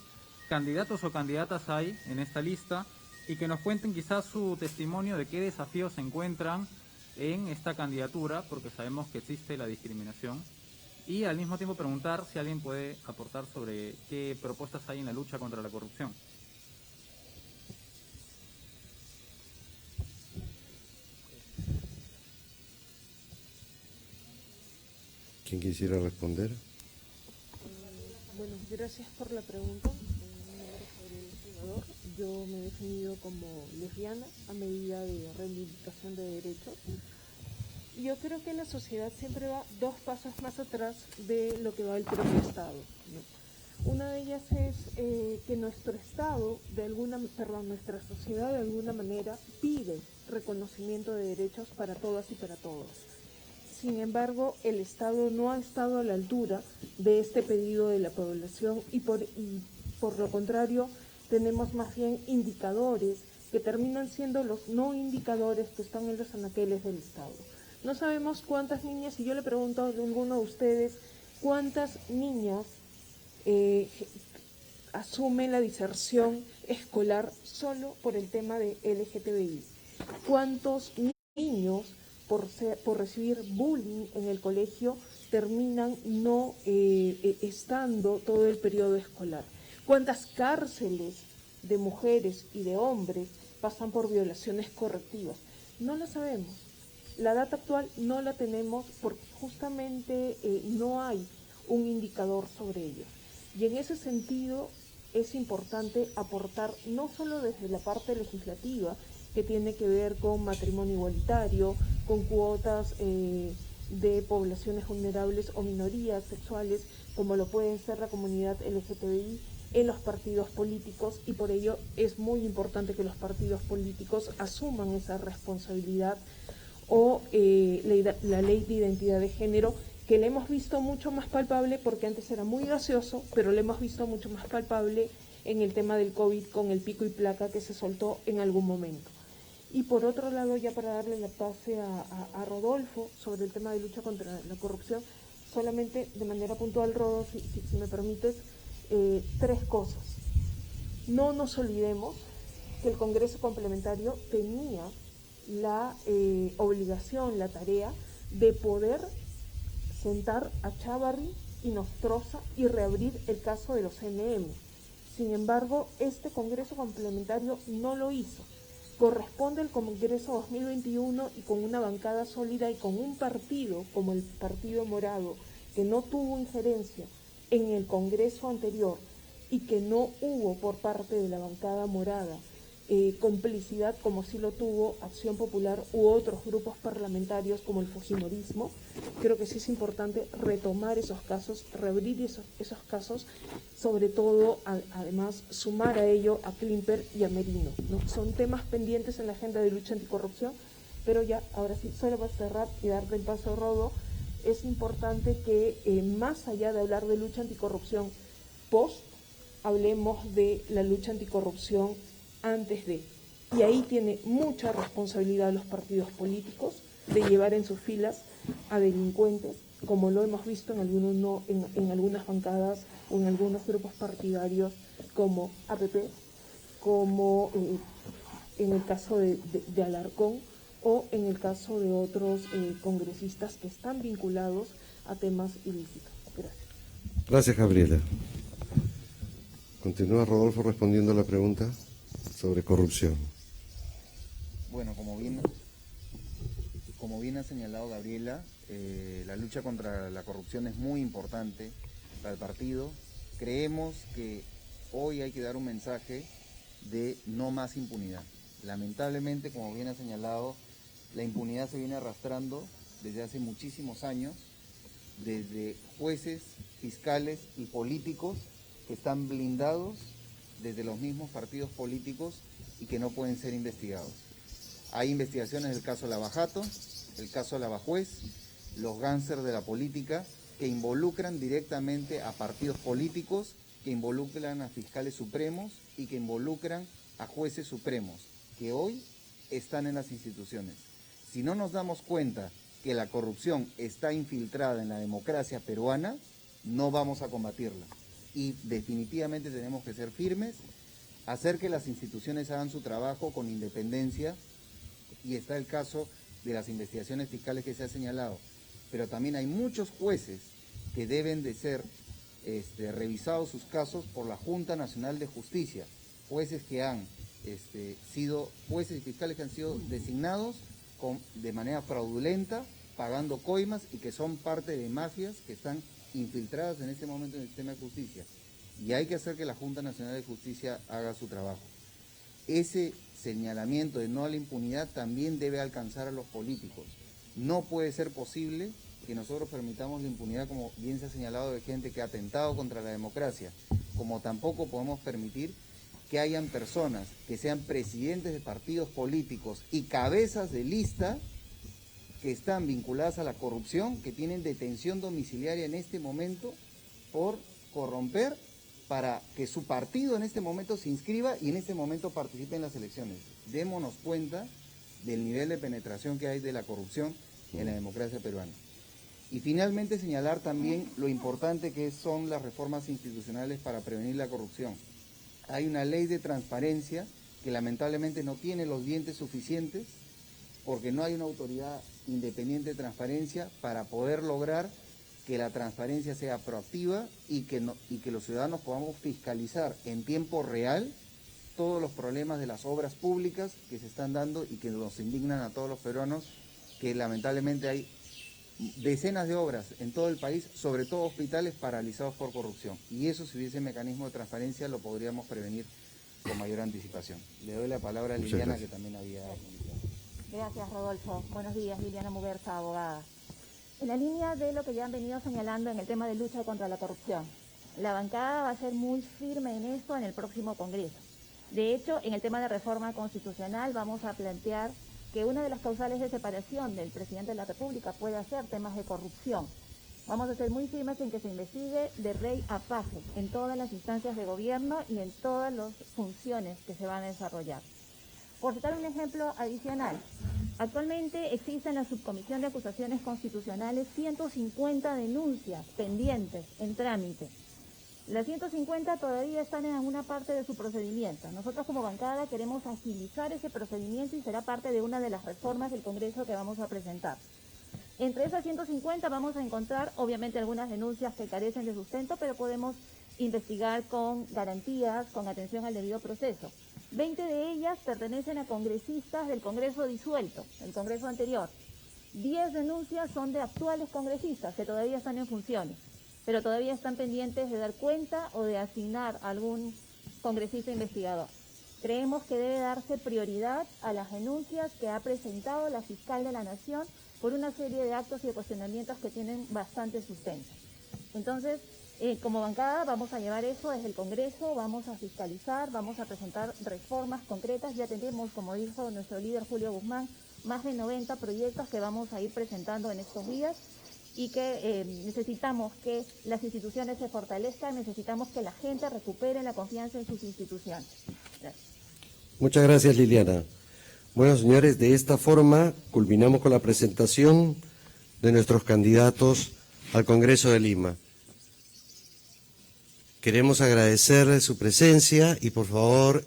candidatos o candidatas hay en esta lista y que nos cuenten quizás su testimonio de qué desafíos se encuentran en esta candidatura, porque sabemos que existe la discriminación. Y al mismo tiempo preguntar si alguien puede aportar sobre qué propuestas hay en la lucha contra la corrupción. ¿Quién quisiera responder? Bueno, gracias por la pregunta. Mi nombre es Gabriela Salvador. Yo me he definido como lesbiana a medida de reivindicación de derechos. Yo creo que la sociedad siempre va 2 pasos más atrás de lo que va el propio Estado, ¿no? Una de ellas es que nuestro Estado, nuestra sociedad de alguna manera pide reconocimiento de derechos para todas y para todos. Sin embargo, el Estado no ha estado a la altura de este pedido de la población y por lo contrario tenemos más bien indicadores que terminan siendo los no indicadores que están en los anaqueles del Estado. No sabemos cuántas niñas, y yo le pregunto a alguno de ustedes, cuántas niñas asumen la diserción escolar solo por el tema de LGTBI. ¿Cuántos niños por recibir bullying en el colegio terminan no estando todo el periodo escolar? ¿Cuántas cárceles de mujeres y de hombres pasan por violaciones correctivas? No lo sabemos. La data actual no la tenemos porque justamente no hay un indicador sobre ello. Y en ese sentido es importante aportar no solo desde la parte legislativa, que tiene que ver con matrimonio igualitario, con cuotas de poblaciones vulnerables o minorías sexuales, como lo pueden ser la comunidad LGTBI, en los partidos políticos, y por ello es muy importante que los partidos políticos asuman esa responsabilidad, o la ley de identidad de género, que le hemos visto mucho más palpable, porque antes era muy gaseoso, pero le hemos visto mucho más palpable en el tema del COVID con el pico y placa que se soltó en algún momento. Y por otro lado, ya para darle la pase a Rodolfo sobre el tema de lucha contra la corrupción, solamente de manera puntual, Rodolfo, si me permites, 3 cosas. No nos olvidemos que el Congreso Complementario tenía la obligación, la tarea de poder sentar a Chávarri y Nostroza y reabrir el caso de los CNM. Sin embargo, este Congreso Complementario no lo hizo. Corresponde al Congreso 2021 y con una bancada sólida y con un partido como el Partido Morado, que no tuvo injerencia en el Congreso anterior y que no hubo por parte de la bancada morada complicidad como sí lo tuvo Acción Popular u otros grupos parlamentarios como el fujimorismo. Creo que sí es importante retomar esos casos, reabrir esos casos, sobre todo además sumar a ello a Klimper y a Merino, ¿no? Son temas pendientes en la agenda de lucha anticorrupción, pero ya, ahora sí, solo para cerrar y darle el paso a Rodo, es importante que más allá de hablar de lucha anticorrupción post, hablemos de la lucha anticorrupción antes de. Y ahí tiene mucha responsabilidad los partidos políticos de llevar en sus filas a delincuentes, como lo hemos visto en algunas bancadas o en algunos grupos partidarios como APP, como en el caso de Alarcón, o en el caso de otros congresistas que están vinculados a temas ilícitos. Gracias. Gracias, Gabriela. Continúa Rodolfo respondiendo a la pregunta sobre corrupción. Bueno, como bien ha señalado Gabriela, la lucha contra la corrupción es muy importante para el partido. Creemos que hoy hay que dar un mensaje de no más impunidad. Lamentablemente, como bien ha señalado, la impunidad se viene arrastrando desde hace muchísimos años, desde jueces, fiscales y políticos que están blindados desde los mismos partidos políticos y que no pueden ser investigados. Hay investigaciones del caso Lavajato, el caso Lavajuez, los gángsters de la política, que involucran directamente a partidos políticos, que involucran a fiscales supremos y que involucran a jueces supremos, que hoy están en las instituciones. Si no nos damos cuenta que la corrupción está infiltrada en la democracia peruana, no vamos a combatirla. Y definitivamente tenemos que ser firmes, hacer que las instituciones hagan su trabajo con independencia, y está el caso de las investigaciones fiscales que se ha señalado. Pero también hay muchos jueces que deben de ser revisados sus casos por la Junta Nacional de Justicia, jueces que han sido jueces y fiscales que han sido designados de manera fraudulenta, pagando coimas y que son parte de mafias que están infiltradas en este momento en el sistema de justicia. Y hay que hacer que la Junta Nacional de Justicia haga su trabajo. Ese señalamiento de no a la impunidad también debe alcanzar a los políticos. No puede ser posible que nosotros permitamos la impunidad, como bien se ha señalado, de gente que ha atentado contra la democracia, como tampoco podemos permitir que hayan personas que sean presidentes de partidos políticos y cabezas de lista que están vinculadas a la corrupción, que tienen detención domiciliaria en este momento por corromper para que su partido en este momento se inscriba y en este momento participe en las elecciones. Démonos cuenta del nivel de penetración que hay de la corrupción en la democracia peruana. Y finalmente señalar también lo importante que son las reformas institucionales para prevenir la corrupción. Hay una ley de transparencia que lamentablemente no tiene los dientes suficientes porque no hay una autoridad independiente de transparencia para poder lograr que la transparencia sea proactiva y que los ciudadanos podamos fiscalizar en tiempo real todos los problemas de las obras públicas que se están dando y que nos indignan a todos los peruanos, que lamentablemente hay decenas de obras en todo el país, sobre todo hospitales paralizados por corrupción. Y eso, si hubiese mecanismo de transparencia, lo podríamos prevenir con mayor anticipación. Le doy la palabra a Liliana, que también había... Gracias, Rodolfo. Buenos días, Liliana Muguerza, abogada. En la línea de lo que ya han venido señalando en el tema de lucha contra la corrupción, la bancada va a ser muy firme en esto en el próximo Congreso. De hecho, en el tema de reforma constitucional vamos a plantear que una de las causales de separación del presidente de la República puede ser temas de corrupción. Vamos a ser muy firmes en que se investigue de rey a paje en todas las instancias de gobierno y en todas las funciones que se van a desarrollar. Por citar un ejemplo adicional, actualmente existe en la Subcomisión de Acusaciones Constitucionales 150 denuncias pendientes en trámite. Las 150 todavía están en alguna parte de su procedimiento. Nosotros como bancada queremos agilizar ese procedimiento y será parte de una de las reformas del Congreso que vamos a presentar. Entre esas 150 vamos a encontrar obviamente algunas denuncias que carecen de sustento, pero podemos investigar con garantías, con atención al debido proceso. 20 de ellas pertenecen a congresistas del Congreso disuelto, el Congreso anterior. 10 denuncias son de actuales congresistas que todavía están en funciones, pero todavía están pendientes de dar cuenta o de asignar a algún congresista investigador. Creemos que debe darse prioridad a las denuncias que ha presentado la fiscal de la Nación por una serie de actos y de cuestionamientos que tienen bastante sustento. Entonces, como bancada vamos a llevar eso desde el Congreso, vamos a fiscalizar, vamos a presentar reformas concretas. Ya tenemos, como dijo nuestro líder Julio Guzmán, más de 90 proyectos que vamos a ir presentando en estos días y que necesitamos que las instituciones se fortalezcan, necesitamos que la gente recupere la confianza en sus instituciones. Gracias. Muchas gracias, Liliana. Bueno, señores, de esta forma culminamos con la presentación de nuestros candidatos al Congreso de Lima. Queremos agradecer su presencia y por favor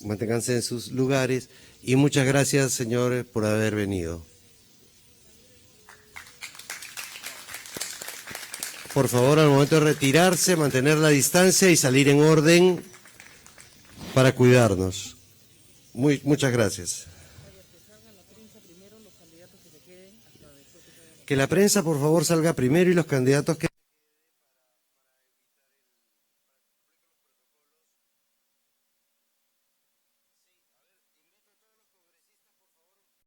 manténganse en sus lugares y muchas gracias, señores, por haber venido. Por favor, al momento de retirarse, mantener la distancia y salir en orden para cuidarnos. Muchas gracias. Que la prensa, por favor, salga primero y los candidatos que